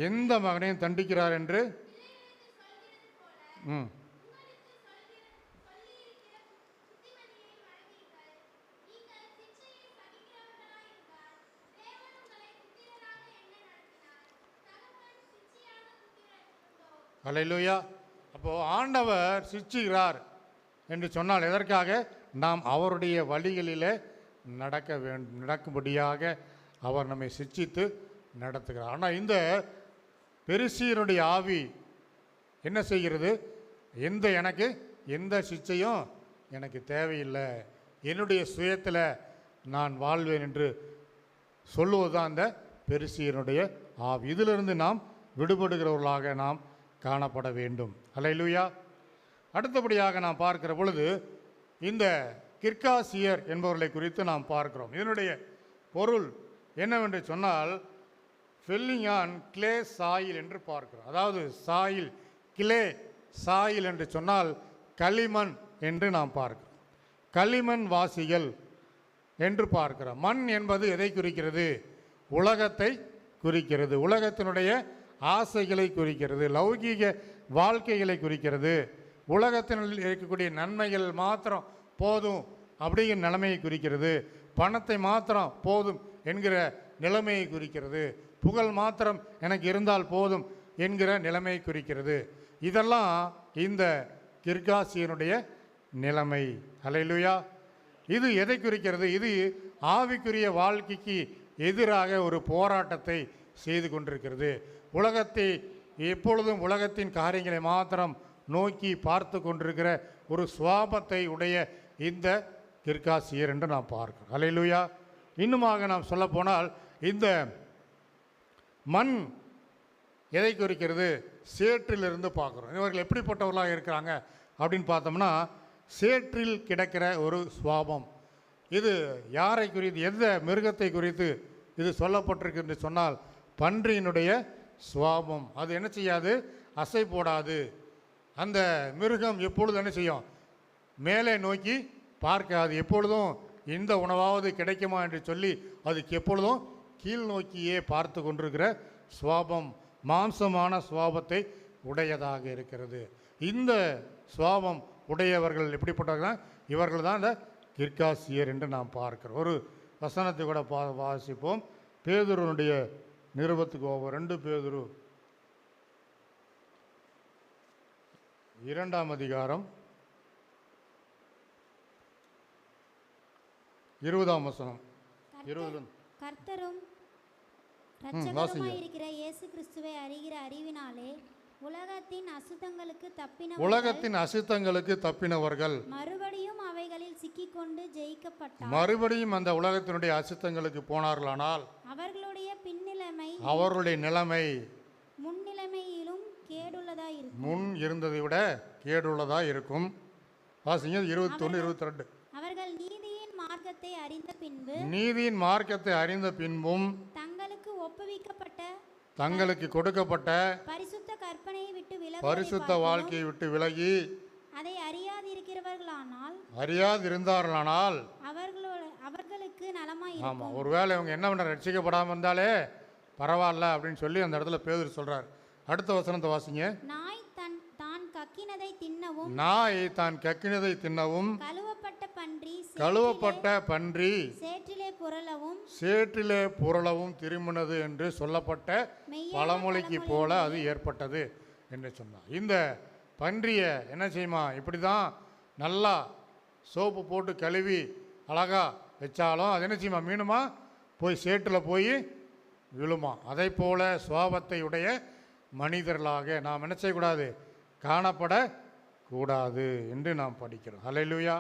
எந்த மகனையும் தண்டிக்கிறார் என்று அல்லேலூயா. அப்போது ஆண்டவர் சிட்சிக்கிறார் என்று சொன்னால் எதற்காக? நாம் அவருடைய வழிகளில் நடக்கும்படியாக அவர் நம்மை சிட்சித்து நடத்துகிறார். ஆனால் இந்த பெருசியனுடைய ஆவி என்ன செய்கிறது? எனக்கு எந்த சிச்சையும் எனக்கு தேவையில்லை, என்னுடைய சுயத்தில் நான் வாழ்வேன் என்று சொல்லுவது தான் அந்த பெருசியனுடைய ஆவி. இதிலிருந்து நாம் விடுபடுகிறவர்களாக நாம் காணப்பட வேண்டும். அல்லேலூயா. அடுத்தபடியாக நாம் பார்க்கிற பொழுது இந்த கிர்காசியர் என்பவர்களை குறித்து நாம் பார்க்கிறோம். இதனுடைய பொருள் என்னவென்று சொன்னால் ஃபெல்லிங் ஆன் கிளே சாயில் என்று பார்க்கிறோம். அதாவது சாயில், கிளே சாயில் என்று சொன்னால் களிமண் என்று நாம் பார்க்கிறோம். களிமண் வாசிகள் என்று பார்க்கிறோம். மண் என்பது எதை குறிக்கிறது? உலகத்தை குறிக்கிறது, உலகத்தினுடைய ஆசைகளை குறிக்கிறது, லௌகீக வாழ்க்கைகளை குறிக்கிறது, உலகத்தில் இருக்கக்கூடிய நன்மைகள் மாத்திரம் போதும் அப்படிங்கிற நிலைமையை குறிக்கிறது, பணத்தை மாத்திரம் போதும் என்கிற நிலைமையை குறிக்கிறது, புகழ் மாத்திரம் எனக்கு இருந்தால் போதும் என்கிற நிலைமையை குறிக்கிறது. இதெல்லாம் இந்த கிர்காசியனுடைய நிலைமை. அல்லேலூயா. இது எதை குறிக்கிறது? இது ஆவிக்குரிய வாழ்க்கைக்கு எதிராக ஒரு போராட்டத்தை செய்து கொண்டிருக்கிறது. உலகத்தை எப்பொழுதும் உலகத்தின் காரியங்களை மாத்திரம் நோக்கி பார்த்து கொண்டிருக்கிற ஒரு சுவாபத்தை உடைய இந்த கிர்காசியர் என்று நாம் பார்க்கிறோம். அல்லேலூயா. இன்னுமாக நாம் சொல்லப்போனால் இந்த மண் எதை குறிக்கிறது? சேற்றிலிருந்து பார்க்குறோம். இவர்கள் எப்படிப்பட்டவர்களாக இருக்கிறாங்க அப்படின்னு பார்த்தோம்னா சேற்றில் கிடக்கிற ஒரு சுவாபம். இது யாரை குறித்து, எந்த மிருகத்தை குறித்து இது சொல்லப்பட்டிருக்கு என்று சொன்னால் பன்றியினுடைய சுவாபம். அது என்ன செய்யாது? அசை போடாது. அந்த மிருகம் எப்பொழுதும் என்ன செய்யும்? மேலே நோக்கி பார்க்காது. எப்பொழுதும் இந்த உணவாவது கிடைக்குமா என்று சொல்லி அதுக்கு எப்பொழுதும் கீழ் நோக்கியே பார்த்து கொண்டிருக்கிற சுவாபம், மாம்சமான சுவாபத்தை உடையதாக இருக்கிறது. இந்த சுவாபம் உடையவர்கள் எப்படிப்பட்டவர்கள்? இவர்கள் தான் இந்த கிர்காசியர் என்று நாம் பார்க்கிறோம். ஒரு வசனத்தை கூட வாசிப்போம். பேதுருனுடைய நிருபத்துக்கு 2 பேதுரு 2ஆம் அதிகாரம் 20ஆம் வசனம். 20 கர்த்தரும் இரட்சகருமாயிருக்கிற இயேசு கிறிஸ்துவை அறிகிற அறிவினாலே உலகத்தின் அசுத்தங்களுக்கு தப்பினவர்கள் மறுபடியும் அவைகளில் சிக்கிக்கொண்டு ஜெயிக்கப்பட்டார். மறுபடியும் அந்த உலகத்தினுடைய அசுத்தங்களுக்கு போனார்களானால் அவர்களுடைய நிலைமை முன்னிலைமையிலும் கேடுள்ளதா இருக்கும். முன் இருந்ததை விட கேடுள்ளதா இருக்கும். வாசிங்க 21 22. அவர்கள் நீதியின் மார்க்கத்தை அறிந்த பின்பும் தங்களுக்கு கொடுக்கப்பட்ட பரிசுத்த வாழ்க்கையை விட்டு விலகி அதை அறியாதிருந்தார்களானால் அவர்களுக்கு நலமாய். ஆமாம், ஒருவேளை இவங்க என்ன பண்ண ரட்சிக்கப்படாமல் இருந்தாலே பரவாயில்ல அப்படின்னு சொல்லி அந்த இடத்துல பேதுரு சொல்றார். அடுத்த வசனத்தை வாசிங்க. நாய் தான் கக்கினதை தின்னவும் கழுவப்பட்ட பன்றி சேற்றிலே புரளவும் திரும்பினது என்று சொல்லப்பட்ட பழமொழிக்கு போல அது ஏற்பட்டது என்று சொன்னார். இந்த பன்றியை என்ன செய்யுமா? இப்படி தான் நல்லா சோப்பு போட்டு கழுவி அழகா வச்சாலும் அது என்ன செய்யுமா? மீனுமா போய் சேற்றில் போய் விழுமா. அதை போல சுவாபத்தை உடைய மனிதர்களாக நாம் என்ன செய்யக்கூடாது? காணப்படக்கூடாது என்று நாம் படிக்கிறோம். அல்லேலூயா,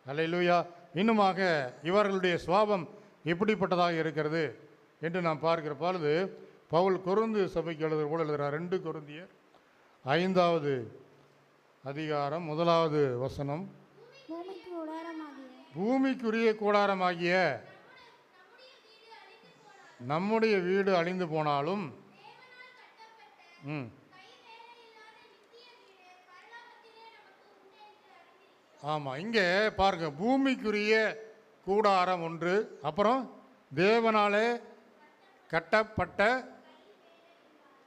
அல்லேலூயா. இன்னுமாக இவர்களுடைய சுவாபம் எப்படிப்பட்டதாக இருக்கிறது என்று நாம் பார்க்கிற பொழுது பவுல் கொரிந்து சபைக்கு எழுதுகிற போல எழுதுகிறார். 2 கொரிந்தியர் 5ஆவது அதிகாரம் 1வது வசனம். பூமிக்குரிய கூடாரமாகிய நம்முடைய வீடு அழிந்து போனாலும் ஆமாம், இங்கே பாருங்க, பூமிக்குரிய கூடாரம் ஒன்று, அப்புறம் தேவனாலே கட்டப்பட்ட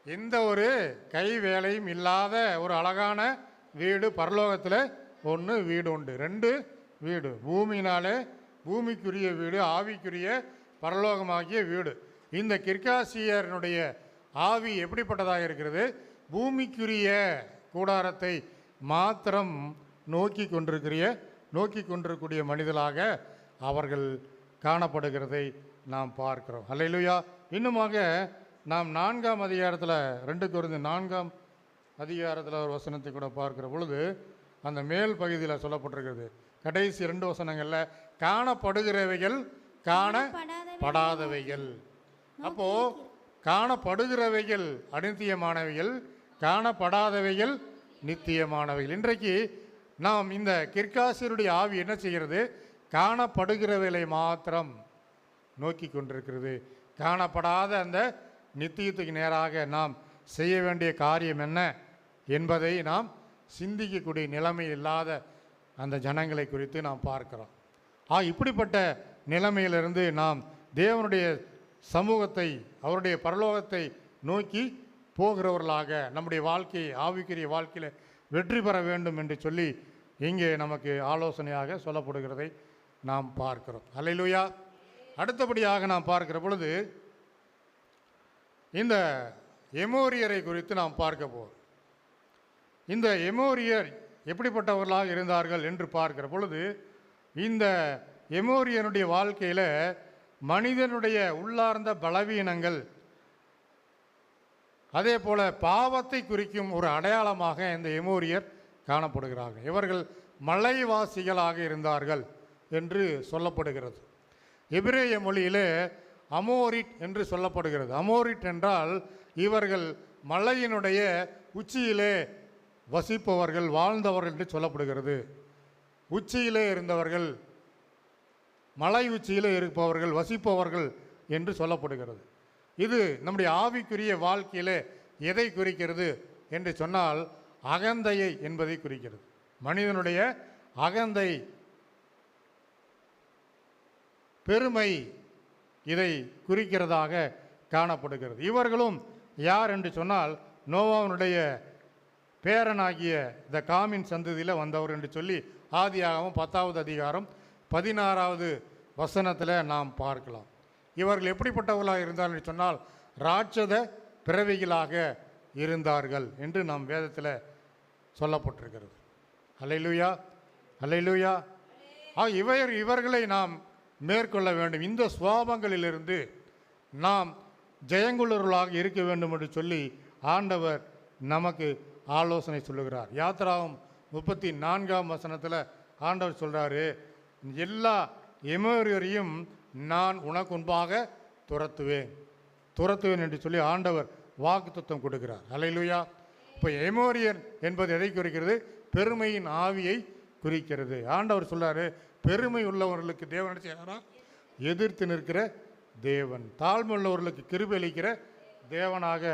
எந்த ஒரு கை வேலையும் இல்லாத ஒரு அழகான வீடு பரலோகத்தில் ஒன்று வீடு உண்டு. 2 வீடு, பூமியினாலே பூமிக்குரிய வீடு, ஆவிக்குரிய பரலோகமாகிய வீடு. இந்த கிர்காசியனுடைய ஆவி எப்படிப்பட்டதாக இருக்கிறது? பூமிக்குரிய கூடாரத்தை மாத்திரம் நோக்கி கொண்டிருக்கக்கூடிய மனிதர்களாக அவர்கள் காணப்படுகிறதை நாம் பார்க்கிறோம். அல்லேலூயா. இன்னுமாக நாம் 4ஆம் அதிகாரத்தில் 2 கொரிந்தியர் 4ஆம் அதிகாரத்தில் ஒரு வசனத்தை கூட பார்க்கிற பொழுது அந்த மேல் பகுதியில் சொல்லப்பட்டிருக்கிறது. கடைசி 2 வசனங்களில் காணப்படுகிறவைகள் காணப்படாதவைகள். அப்போ காணப்படுகிறவைகள் அநித்தியமானவைகள், காணப்படாதவைகள் நித்தியமானவைகள். இன்றைக்கு நாம் இந்த கிர்காசியருடைய ஆவி என்ன செய்கிறது? காணப்படுகிறவைகளை மாத்திரம் நோக்கி கொண்டிருக்கிறது. காணப்படாத அந்த நித்தியத்துக்கு நேராக நாம் செய்ய வேண்டிய காரியம் என்ன என்பதை நாம் சிந்திக்கக்கூடிய நிலைமை இல்லாத அந்த ஜனங்களை குறித்து நாம் பார்க்கிறோம். இப்படிப்பட்ட நிலைமையிலிருந்து நாம் தேவனுடைய சமூகத்தை, அவருடைய பரலோகத்தை நோக்கி போகிறவர்களாக நம்முடைய வாழ்க்கையை, ஆவிக்குரிய வாழ்க்கையில் வெற்றி பெற வேண்டும் என்று சொல்லி இங்கே நமக்கு ஆலோசனையாக சொல்லப்படுகிறதை நாம் பார்க்கிறோம். அல்லேலூயா. அடுத்தபடியாக நாம் பார்க்கிற பொழுது இந்த எமோரியரை குறித்து நாம் பார்க்க போகிறோம். இந்த எமோரியர் எப்படிப்பட்டவர்களாக இருந்தார்கள் என்று பார்க்கிற பொழுது இந்த எமோரியனுடைய வாழ்க்கையில் மனிதனுடைய உள்ளார்ந்த பலவீனங்கள், அதே போல பாவத்தை குறிக்கும் ஒரு அடையாளமாக இந்த எமோரியர் காணப்படுகிறார்கள். இவர்கள் மலைவாசிகளாக இருந்தார்கள் என்று சொல்லப்படுகிறது. எபிரேய மொழியிலே அமோரிட் என்று சொல்லப்படுகிறது. அமோரிட் என்றால் இவர்கள் மலையினுடைய உச்சியிலே வசிப்பவர்கள், வாழ்ந்தவர்கள் என்று சொல்லப்படுகிறது. உச்சியிலே இருந்தவர்கள், மலை உச்சியிலே இருப்பவர்கள், வசிப்பவர்கள் என்று சொல்லப்படுகிறது. இது நம்முடைய ஆவிக்குரிய வாழ்க்கையிலே எதை குறிக்கிறது என்று சொன்னால் அகந்தையை என்பதை குறிக்கிறது. மனிதனுடைய அகந்தை, பெருமை, இதை குறிக்கிறதாக காணப்படுகிறது. இவர்களும் யார் என்று சொன்னால் நோவாவினுடைய பேரனாகிய இந்த காமின் சந்ததியில் வந்தவர் என்று சொல்லி ஆதியாகமம் 10வது அதிகாரம் 16வது வசனத்தில் நாம் பார்க்கலாம். இவர்கள் எப்படிப்பட்டவர்களாக இருந்தார்கள் என்று சொன்னால் ராட்சத பிறவிகளாக இருந்தார்கள் என்று நாம் வேதத்தில் சொல்லப்பட்டிருக்கிறது. அல்லேலூயா, அல்லேலூயா. இவர்களை நாம் மேற்கொள்ள வேண்டும். இந்த சுவாபங்களிலிருந்து நாம் ஜெயங்குள்ளவர்களாக இருக்க வேண்டும் என்று சொல்லி ஆண்டவர் நமக்கு ஆலோசனை சொல்லுகிறார். யாத்திராகம் 34ஆம் வசனத்தில் ஆண்டவர் சொல்கிறாரு, எல்லா எமோரியரையும் நான் உனக்கு முன்பாக துரத்துவேன் என்று சொல்லி ஆண்டவர் வாக்குத்தத்தம் கொடுக்கிறார். அல்லேலூயா. இப்போ எமோரியர் என்பது எதை குறிக்கிறது? பெருமையின் ஆவியை குறிக்கிறது. ஆண்டவர் சொல்றாரு, பெருமை உள்ளவர்களுக்கு தேவன் செய்யறாரா? எதிர்த்து நிற்கிற தேவன், தாழ்மை உள்ளவர்களுக்கு கிருபை அளிக்கிற தேவனாக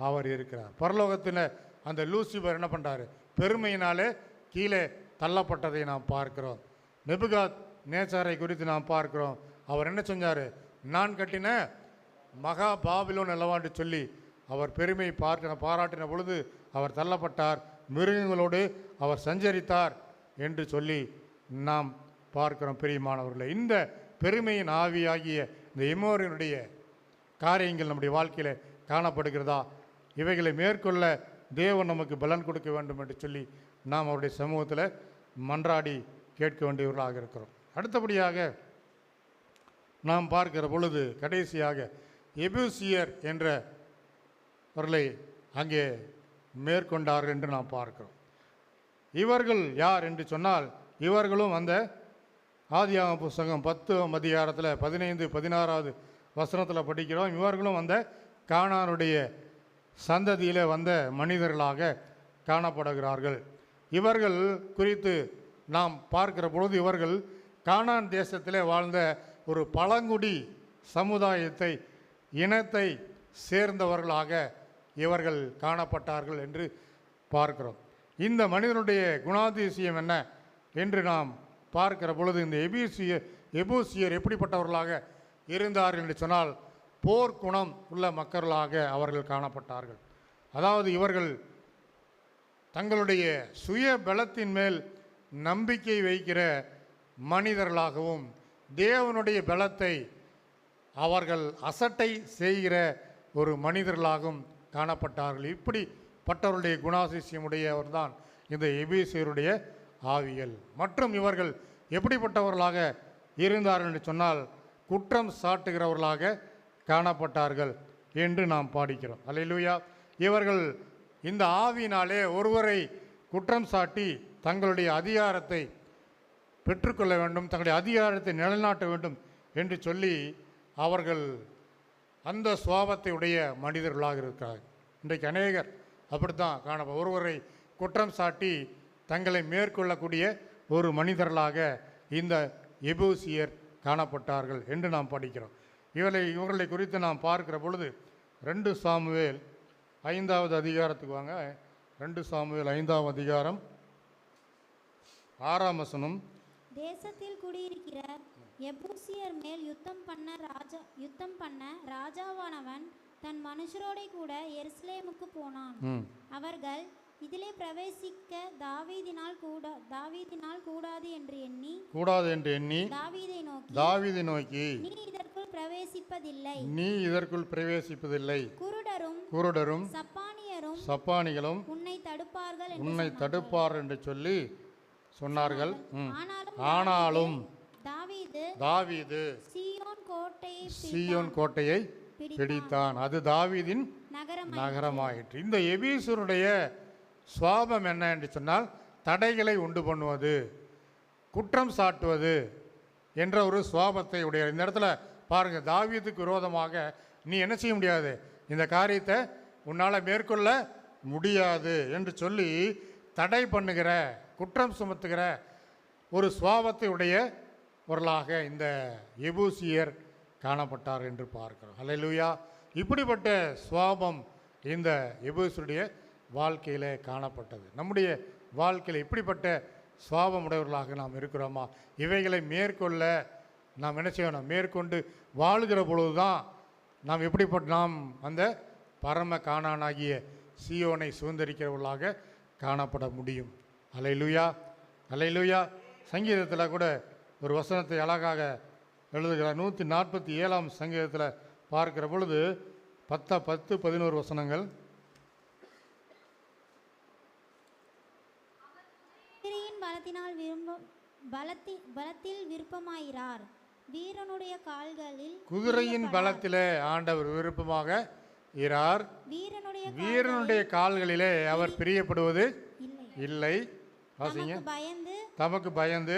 அவர் இருக்கிறார். பரலோகத்தில் அந்த லூசிபர் என்ன பண்ணுறாரு? பெருமையினாலே கீழே தள்ளப்பட்டதை நாம் பார்க்கிறோம். நெபுகாத் நேச்சாரை குறித்து நாம் பார்க்கிறோம். அவர் என்ன செஞ்சார்? நான் கட்டின மகா பாபிலோன் அல்லவான்னு சொல்லி அவர் பெருமை பாராட்டின பொழுது அவர் தள்ளப்பட்டார். மிருகங்களோடு அவர் சஞ்சரித்தார் என்று சொல்லி நாம் பார்க்கிறோம். பிரியமானவர்களே, இந்த பெருமையின் ஆவியாகிய இந்த எமோரியனுடைய காரியங்கள் நம்முடைய வாழ்க்கையில் காணப்படுகிறதா? இவைகளை மேற்கொள்ள தேவன் நமக்கு பலன் கொடுக்க வேண்டும் என்று சொல்லி நாம் அவருடைய சமூகத்தில் மன்றாடி கேட்க வேண்டியவர்களாக இருக்கிறோம். அடுத்தபடியாக நாம் பார்க்கிற பொழுது கடைசியாக எபூசியர் என்றவர்களை அங்கே மேற்கொண்டார்கள் என்று நாம் பார்க்கிறோம். இவர்கள் யார் என்று சொன்னால் இவர்களும் அந்த ஆதியாகம புஸ்தகம் 10ஆம் அதிகாரத்தில் 15, 16வது வசனத்தில் படிக்கிறோம். இவர்களும் அந்த கானானுடைய சந்ததியில் வந்த மனிதர்களாக காணப்படுகிறார்கள். இவர்கள் குறித்து நாம் பார்க்கிற பொழுது இவர்கள் கானான் தேசத்திலே வாழ்ந்த ஒரு பழங்குடி சமுதாயத்தை, இனத்தை சேர்ந்தவர்களாக இவர்கள் காணப்பட்டார்கள் என்று பார்க்கிறோம். இந்த மனிதனுடைய குணாதிசயம் என்ன என்று நாம் பார்க்கிற பொழுது இந்த எபூசியர் எப்படிப்பட்டவர்களாக இருந்தார்கள் என்று சொன்னால் போர்க்குணம் உள்ள மக்களாக அவர்கள் காணப்பட்டார்கள். அதாவது இவர்கள் தங்களுடைய சுய பலத்தின் மேல் நம்பிக்கை வைக்கிற மனிதர்களாகவும் தேவனுடைய பலத்தை அவர்கள் அசட்டை செய்கிற ஒரு மனிதர்களாகவும் காணப்பட்டார்கள். இப்படிப்பட்டவருடைய குணாதிசயமுடையவர் தான் இந்த எபூசியருடைய ஆவிகள். மற்றும் இவர்கள் எப்படிப்பட்டவர்களாக இருந்தார்கள் என்று சொன்னால் குற்றம் சாட்டுகிறவர்களாக காணப்பட்டார்கள் என்று நாம் பாடிக்கிறோம். அல்லேலூயா. இவர்கள் இந்த ஆவியினாலே ஒருவரை குற்றம் சாட்டி தங்களுடைய அதிகாரத்தை பெற்றுக்கொள்ள வேண்டும், தங்களுடைய அதிகாரத்தை நிலைநாட்ட வேண்டும் என்று சொல்லி அவர்கள் அந்த சுபாவத்தை உடைய மனிதர்களாக இருக்கிறார்கள். இன்றைக்கு அநேகர் அப்படித்தான் காணப்படும். ஒருவரை குற்றம் சாட்டி தங்களை மேற்கொள்ளக்கூடிய ஒரு மனிதர்களாக இந்த எபூசியர் காணப்பட்டார்கள் என்று நாம் படிக்கிறோம். இவர்களை குறித்து நாம் பார்க்கிற பொழுது 2 சாமுவேல் 5வது அதிகாரத்துக்கு வாங்க. 2 சாமுவேல் 5ஆம் அதிகாரம் 6ஆம் வசனம். தேசத்தில் குடியிருக்கிற எபூசியர் மேல் யுத்தம் பண்ண ராஜாவானவன் தன் மனுஷரோட கூட எருசலேமுக்கு போனான். அவர்கள் இதிலே பிரவேசிக்க தாவீதினால் கூடாது என்று எண்ணி தாவீதை நோக்கி நீ இதற்குள் பிரவேசிப்பதில்லை, குருடரும் சப்பானிகளும் உன்னை தடுப்பார் என்று சொல்லி சொன்னார்கள். ஆனாலும் தாவீது சீயோன் கோட்டையை பிடித்தான். அது தாவீதின் நகரமாயிற்று. இந்த எபீசருடைய சுபாவம் என்ன என்று சொன்னால் தடைகளை உண்டு பண்ணுவது, குற்றம் சாட்டுவது என்ற ஒரு சுபாவத்தை உடைய. இந்த இடத்துல பாருங்கள், தாவீதுக்கு விரோதமாக நீ என்ன செய்ய முடியாது, இந்த காரியத்தை உன்னால் மேற்கொள்ள முடியாது என்று சொல்லி தடை பண்ணுகிற, குற்றம் சுமத்துகிற ஒரு சுபாவத்தை உடையவர்களாக இந்த எபூசியர் காணப்பட்டார் என்று பார்க்கிறோம். அல்லேலூயா. இப்படிப்பட்ட சுபாவம் இந்த எபூசியருடைய வாழ்க்கையில் காணப்பட்டது. நம்முடைய வாழ்க்கையில் இப்படிப்பட்ட சுபாவம் உடையவர்களாக நாம் இருக்கிறோமா? இவைகளை மேற்கொள்ள நாம் என்ன செய்யணும்? மேற்கொண்டு வாழ்கிற பொழுது தான் நாம் அந்த பரம கானானாகிய சீயோனை சுதந்திரிக்கிறவர்களாக காணப்பட முடியும். அல்லேலூயா, அல்லேலூயா. சங்கீதத்தில் கூட ஒரு வசனத்தை அழகாக எழுதுகிறார். 147ஆம் சங்கீதத்தில் பார்க்கிற பொழுது 10, 11 வசனங்கள். பலத்தில் விருப்பமாயிரார், வீரனுடைய கால்களில் குதிரையின் பலத்திலே ஆண்டவர் விருப்பமாக இரார், வீரனுடைய கால்களிலே அவர் பிரியப்படுவது இல்லை. தமக்கு பயந்து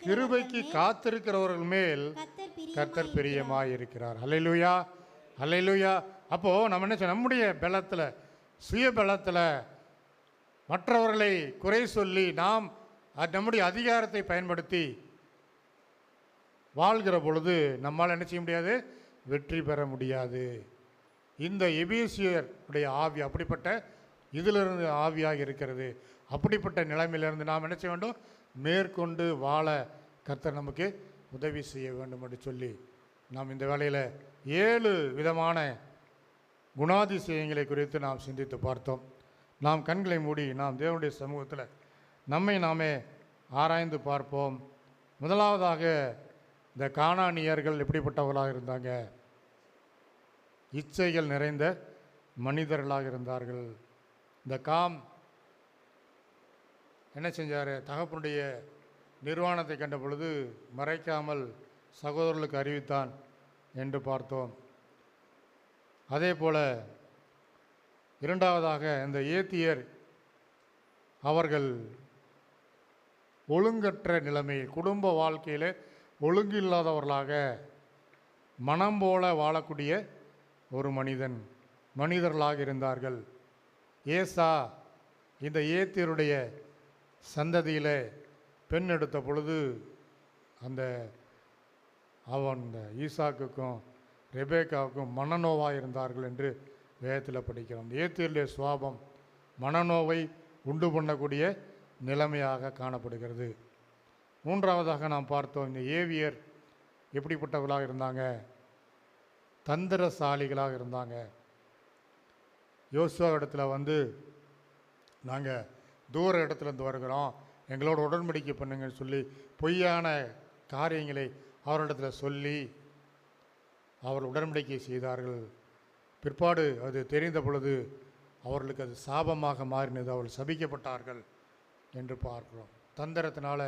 கிருபைக்கு காத்திருக்கிறவர்கள் மேல் கர்த்தர் பிரியமாயிருக்கிறார். அல்லேலூயா, அல்லேலூயா. அப்போ நம்ம என்ன, நம்முடைய பலத்தில், சுய பலத்தில் மற்றவர்களை குறை சொல்லி நாம் நம்முடைய அதிகாரத்தை பயன்படுத்தி வாழ்கிற பொழுது நம்மால் என்ன செய்ய முடியாது? வெற்றி பெற முடியாது. இந்த எபேசியர் உடைய ஆவி அப்படிப்பட்ட இதிலிருந்து ஆவியாக இருக்கிறது. அப்படிப்பட்ட நிலைமையிலிருந்து நாம் என்ன செய்ய வேண்டும்? மேற்கொண்டு வாழ கர்த்தர் நமக்கு உதவி செய்ய வேண்டும் என்று சொல்லி நாம் இந்த வேளையில் 7 விதமான குணாதிசயங்களை குறித்து நாம் சிந்தித்து பார்த்தோம். நாம் கண்களை மூடி நாம் தேவனுடைய சமூகத்தில் நம்மை நாமே ஆராய்ந்து பார்ப்போம். முதலாவதாக, இந்த கானானியர்கள் எப்படிப்பட்டவர்களாக இருந்தாங்க? இச்சைகள் நிறைந்த மனிதர்களாக இருந்தார்கள். இந்த காம் என்ன செஞ்சார்? தகப்பனுடைய நிர்வாணத்தை கண்ட பொழுது மறைக்காமல் சகோதரர்களுக்கு அறிவித்தான் என்று பார்த்தோம். அதே போல் இரண்டாவதாக, இந்த ஏத்தியர் அவர்கள் ஒழுங்கற்ற நிலைமையில், குடும்ப வாழ்க்கையில் ஒழுங்கில்லாதவர்களாக மனம் போல வாழக்கூடிய ஒரு மனிதர்களாக இருந்தார்கள். ஏசா இந்த ஏத்தியருடைய சந்ததியில் பெண் எடுத்த பொழுது அவன் ஈசாக்குக்கும் ரெபேக்காவுக்கும் மனநோவாக இருந்தார்கள் என்று வேதத்தில் படிக்கிறோம். ஏத்தியருடைய சுபாவம் மனநோவை உண்டு பண்ணக்கூடிய நிலைமையாக காணப்படுகிறது. மூன்றாவதாக நாம் பார்த்தோம், இந்த ஏவியர் எப்படிப்பட்டவர்களாக இருந்தாங்க? தந்திரசாலிகளாக இருந்தாங்க. யோசுவா இடத்துல நாங்கள் தூர இடத்துலேருந்து வருகிறோம், எங்களோட உடன்படிக்கை பண்ணுங்கன்னு சொல்லி பொய்யான காரியங்களை அவரிடத்தில் சொல்லி அவர் உடன்படிக்கை செய்தார்கள். பிற்பாடு அது தெரிந்த பொழுது அவர்களுக்கு அது சாபமாக மாறினது, அவர்கள் சபிக்கப்பட்டார்கள் என்று பார்க்கிறோம். தந்திரத்தினால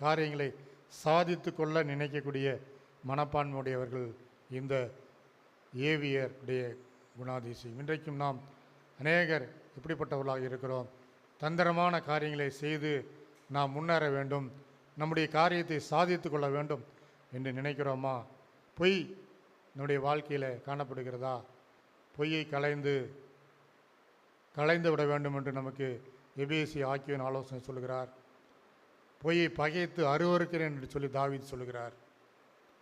காரியங்களை சாதித்து கொள்ள நினைக்கக்கூடிய மனப்பான்மையுடையவர்கள் இந்த ஏவியருடைய குணாதிசயம். இன்றைக்கும் நாம் அநேகர் இப்படிப்பட்டவர்களாக இருக்கிறோம். தந்திரமான காரியங்களை செய்து நாம் முன்னேற வேண்டும், நம்முடைய காரியத்தை சாதித்து கொள்ள வேண்டும் என்று நினைக்கிறோமா? பொய் நம்முடைய வாழ்க்கையில் காணப்படுகிறதா? பொய்யை களைந்து விட வேண்டும் என்று நமக்கு எபேசி ஆக்கியோன் ஆலோசனை சொல்கிறார். பொய்யை பகைத்து அருவருக்கிறேன் என்று சொல்லி தாவீது சொல்கிறார்.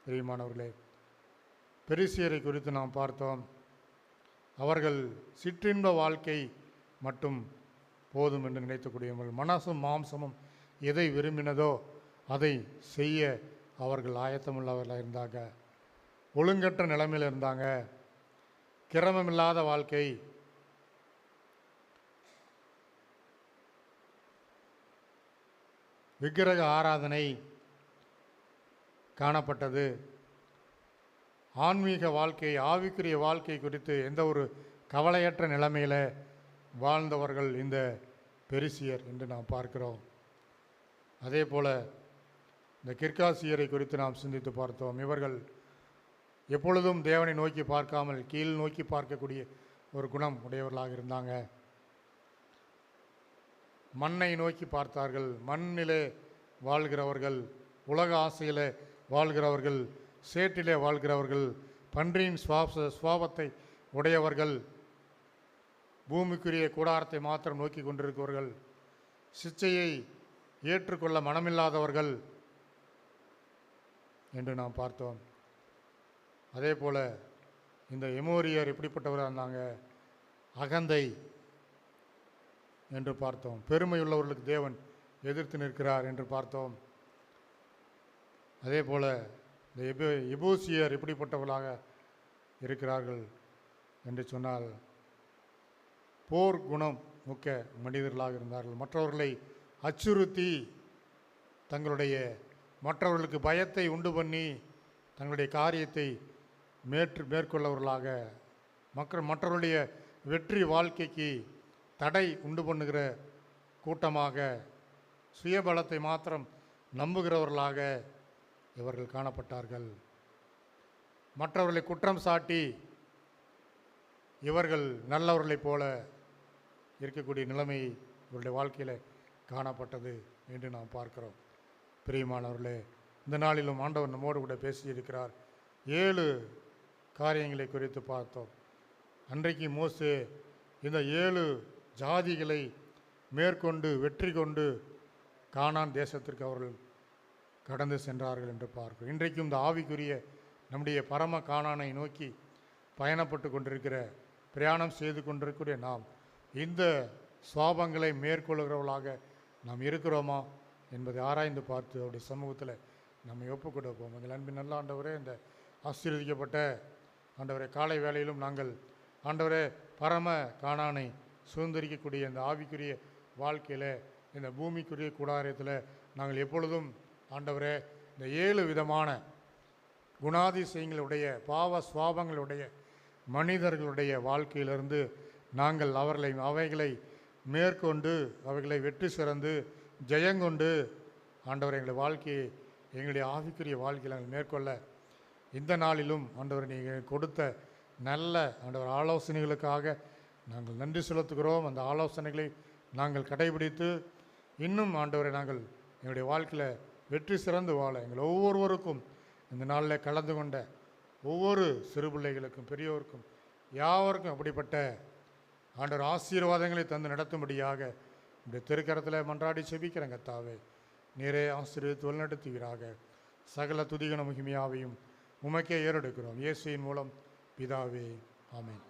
பிரியமானவர்களே, பெரிசியரை குறித்து நாம் பார்த்தோம். அவர்கள் சிற்றின்ப வாழ்க்கை மட்டும் போதும் என்று நினைத்தக்கூடியவர்கள், மனசும் மாம்சமும் எதை விரும்பினதோ அதை செய்ய அவர்கள் ஆயத்தமுள்ளவர்களாக இருந்தாங்க. ஒழுங்கற்ற நிலைமையில் இருந்தாங்க. கிரமமில்லாத வாழ்க்கை, விக்கிரக ஆராதனை காணப்பட்டது. ஆன்மீக வாழ்க்கை, ஆவிக்குரிய வாழ்க்கை குறித்து எந்த ஒரு கவலையற்ற நிலைமையில் வாழ்ந்தவர்கள் இந்த பெரிசியர் என்று நாம் பார்க்கிறோம். அதே போல் இந்த கிர்காசியரை குறித்து நாம் சிந்தித்து பார்த்தோம். இவர்கள் எப்பொழுதும் தேவனை நோக்கி பார்க்காமல் கீழ் நோக்கி பார்க்கக்கூடிய ஒரு குணம் உடையவர்களாக இருந்தாங்க. மண்ணை நோக்கி பார்த்தார்கள். மண்ணிலே வாழ்கிறவர்கள், உலக ஆசையிலே வாழ்கிறவர்கள், சேற்றிலே வாழ்கிறவர்கள், பன்றியின் சுவாபத்தை உடையவர்கள், பூமிக்குரிய கூடாரத்தை மாத்திரம் நோக்கி கொண்டிருக்கிறவர்கள், சிச்சையை ஏற்றுக்கொள்ள மனமில்லாதவர்கள் என்று நாம் பார்த்தோம். அதே போல் இந்த எமோரியர் எப்படிப்பட்டவராக இருந்தாங்க? அகந்தை என்று பார்த்தோம். பெருமையுள்ளவர்களுக்கு தேவன் எதிர்த்து நிற்கிறார் என்று பார்த்தோம். அதே போல் இந்த எபூசியர் எப்படிப்பட்டவர்களாக இருக்கிறார்கள் என்று சொன்னால், போர் குணம் மிக்க மனிதர்களாக இருந்தார்கள். மற்றவர்களை அச்சுறுத்தி மற்றவர்களுக்கு பயத்தை உண்டு பண்ணி தங்களுடைய காரியத்தை மேற்கொள்ளவர்களாக, மற்றவருடைய வெற்றி வாழ்க்கைக்கு தடை உண்டு பண்ணுகிற கூட்டமாக, சுயபலத்தை மாத்திரம் நம்புகிறவர்களாக இவர்கள் காணப்பட்டார்கள். மற்றவர்களை குற்றம் சாட்டி இவர்கள் நல்லவர்களைப் போல இருக்கக்கூடிய நிலைமை இவருடைய வாழ்க்கையில் காணப்பட்டது என்று நாம் பார்க்கிறோம். பிரியமானவர்களே, இந்த நாளிலும் ஆண்டவர் நம்மோடு கூட பேசியிருக்கிறார். 7 காரியங்களை குறித்து பார்த்தோம். அன்றைக்கு மோசே இந்த 7 ஜாதிகளை மேற்கொண்டு வெற்றி கொண்டு கானான் தேசத்திற்கு அவர்கள் கடந்து சென்றார்கள் என்று பார்க்கிறோம். இன்றைக்கும் இந்த ஆவிக்குரிய நம்முடைய பரம கானானை நோக்கி பயணப்பட்டு கொண்டிருக்கிற, பிரயாணம் செய்து கொண்டிருக்கிற நாம் இந்த சுவாபங்களை மேற்கொள்கிறவர்களாக நாம் இருக்கிறோமா என்பதை ஆராய்ந்து பார்த்து அவருடைய சமூகத்தில் நம்மை ஒப்புக் கொடுப்போம். எங்கள் அன்பின் நல்ல ஆண்டவரே, இந்த ஆசீர்வதிக்கப்பட்ட ஆண்டவரே, காலை வேளையிலும் நாங்கள் ஆண்டவரே பரம கானானை சுதந்திரிக்கக்கூடிய இந்த ஆவிக்குரிய வாழ்க்கையில், இந்த பூமிக்குரிய கூடாரத்தில் நாங்கள் எப்பொழுதும் ஆண்டவரே இந்த 7 விதமான குணாதிசயங்களுடைய பாவ சுவாபங்களுடைய மனிதர்களுடைய வாழ்க்கையிலிருந்து நாங்கள் அவைகளை மேற்கொண்டு அவைகளை வெற்றி சிறந்து ஜெயங்கொண்டு ஆண்டவர் எங்களுடைய ஆவிக்குரிய வாழ்க்கையில் நாங்கள் மேற்கொள்ள இந்த நாளிலும் ஆண்டவர் நீங்கள் கொடுத்த நல்ல ஆண்டவர் ஆலோசனைகளுக்காக நாங்கள் நன்றி செலுத்துகிறோம். அந்த ஆலோசனைகளை நாங்கள் கடைபிடித்து இன்னும் ஆண்டவரை நாங்கள் எங்களுடைய வாழ்க்கையில் வெற்றி சிறந்து வாழ எங்கள் ஒவ்வொருவருக்கும் இந்த நாளில் கலந்து கொண்ட ஒவ்வொரு சிறு பிள்ளைகளுக்கும் பெரியோருக்கும் யாவருக்கும் அப்படிப்பட்ட ஆண்டவர் ஆசீர்வாதங்களை தந்து நடத்தும்படியாக இந்த திருக்கரத்தில் மன்றாடி செபிக்கிறேன். கர்த்தாவே, நீரே ஆசீர்வதித்து வழிநடத்துவீராக. சகல துதிகன மகிமையாவையும் உமக்கே ஏறெடுக்கிறோம். இயேசுவின் மூலம் பிதாவே, ஆமென்.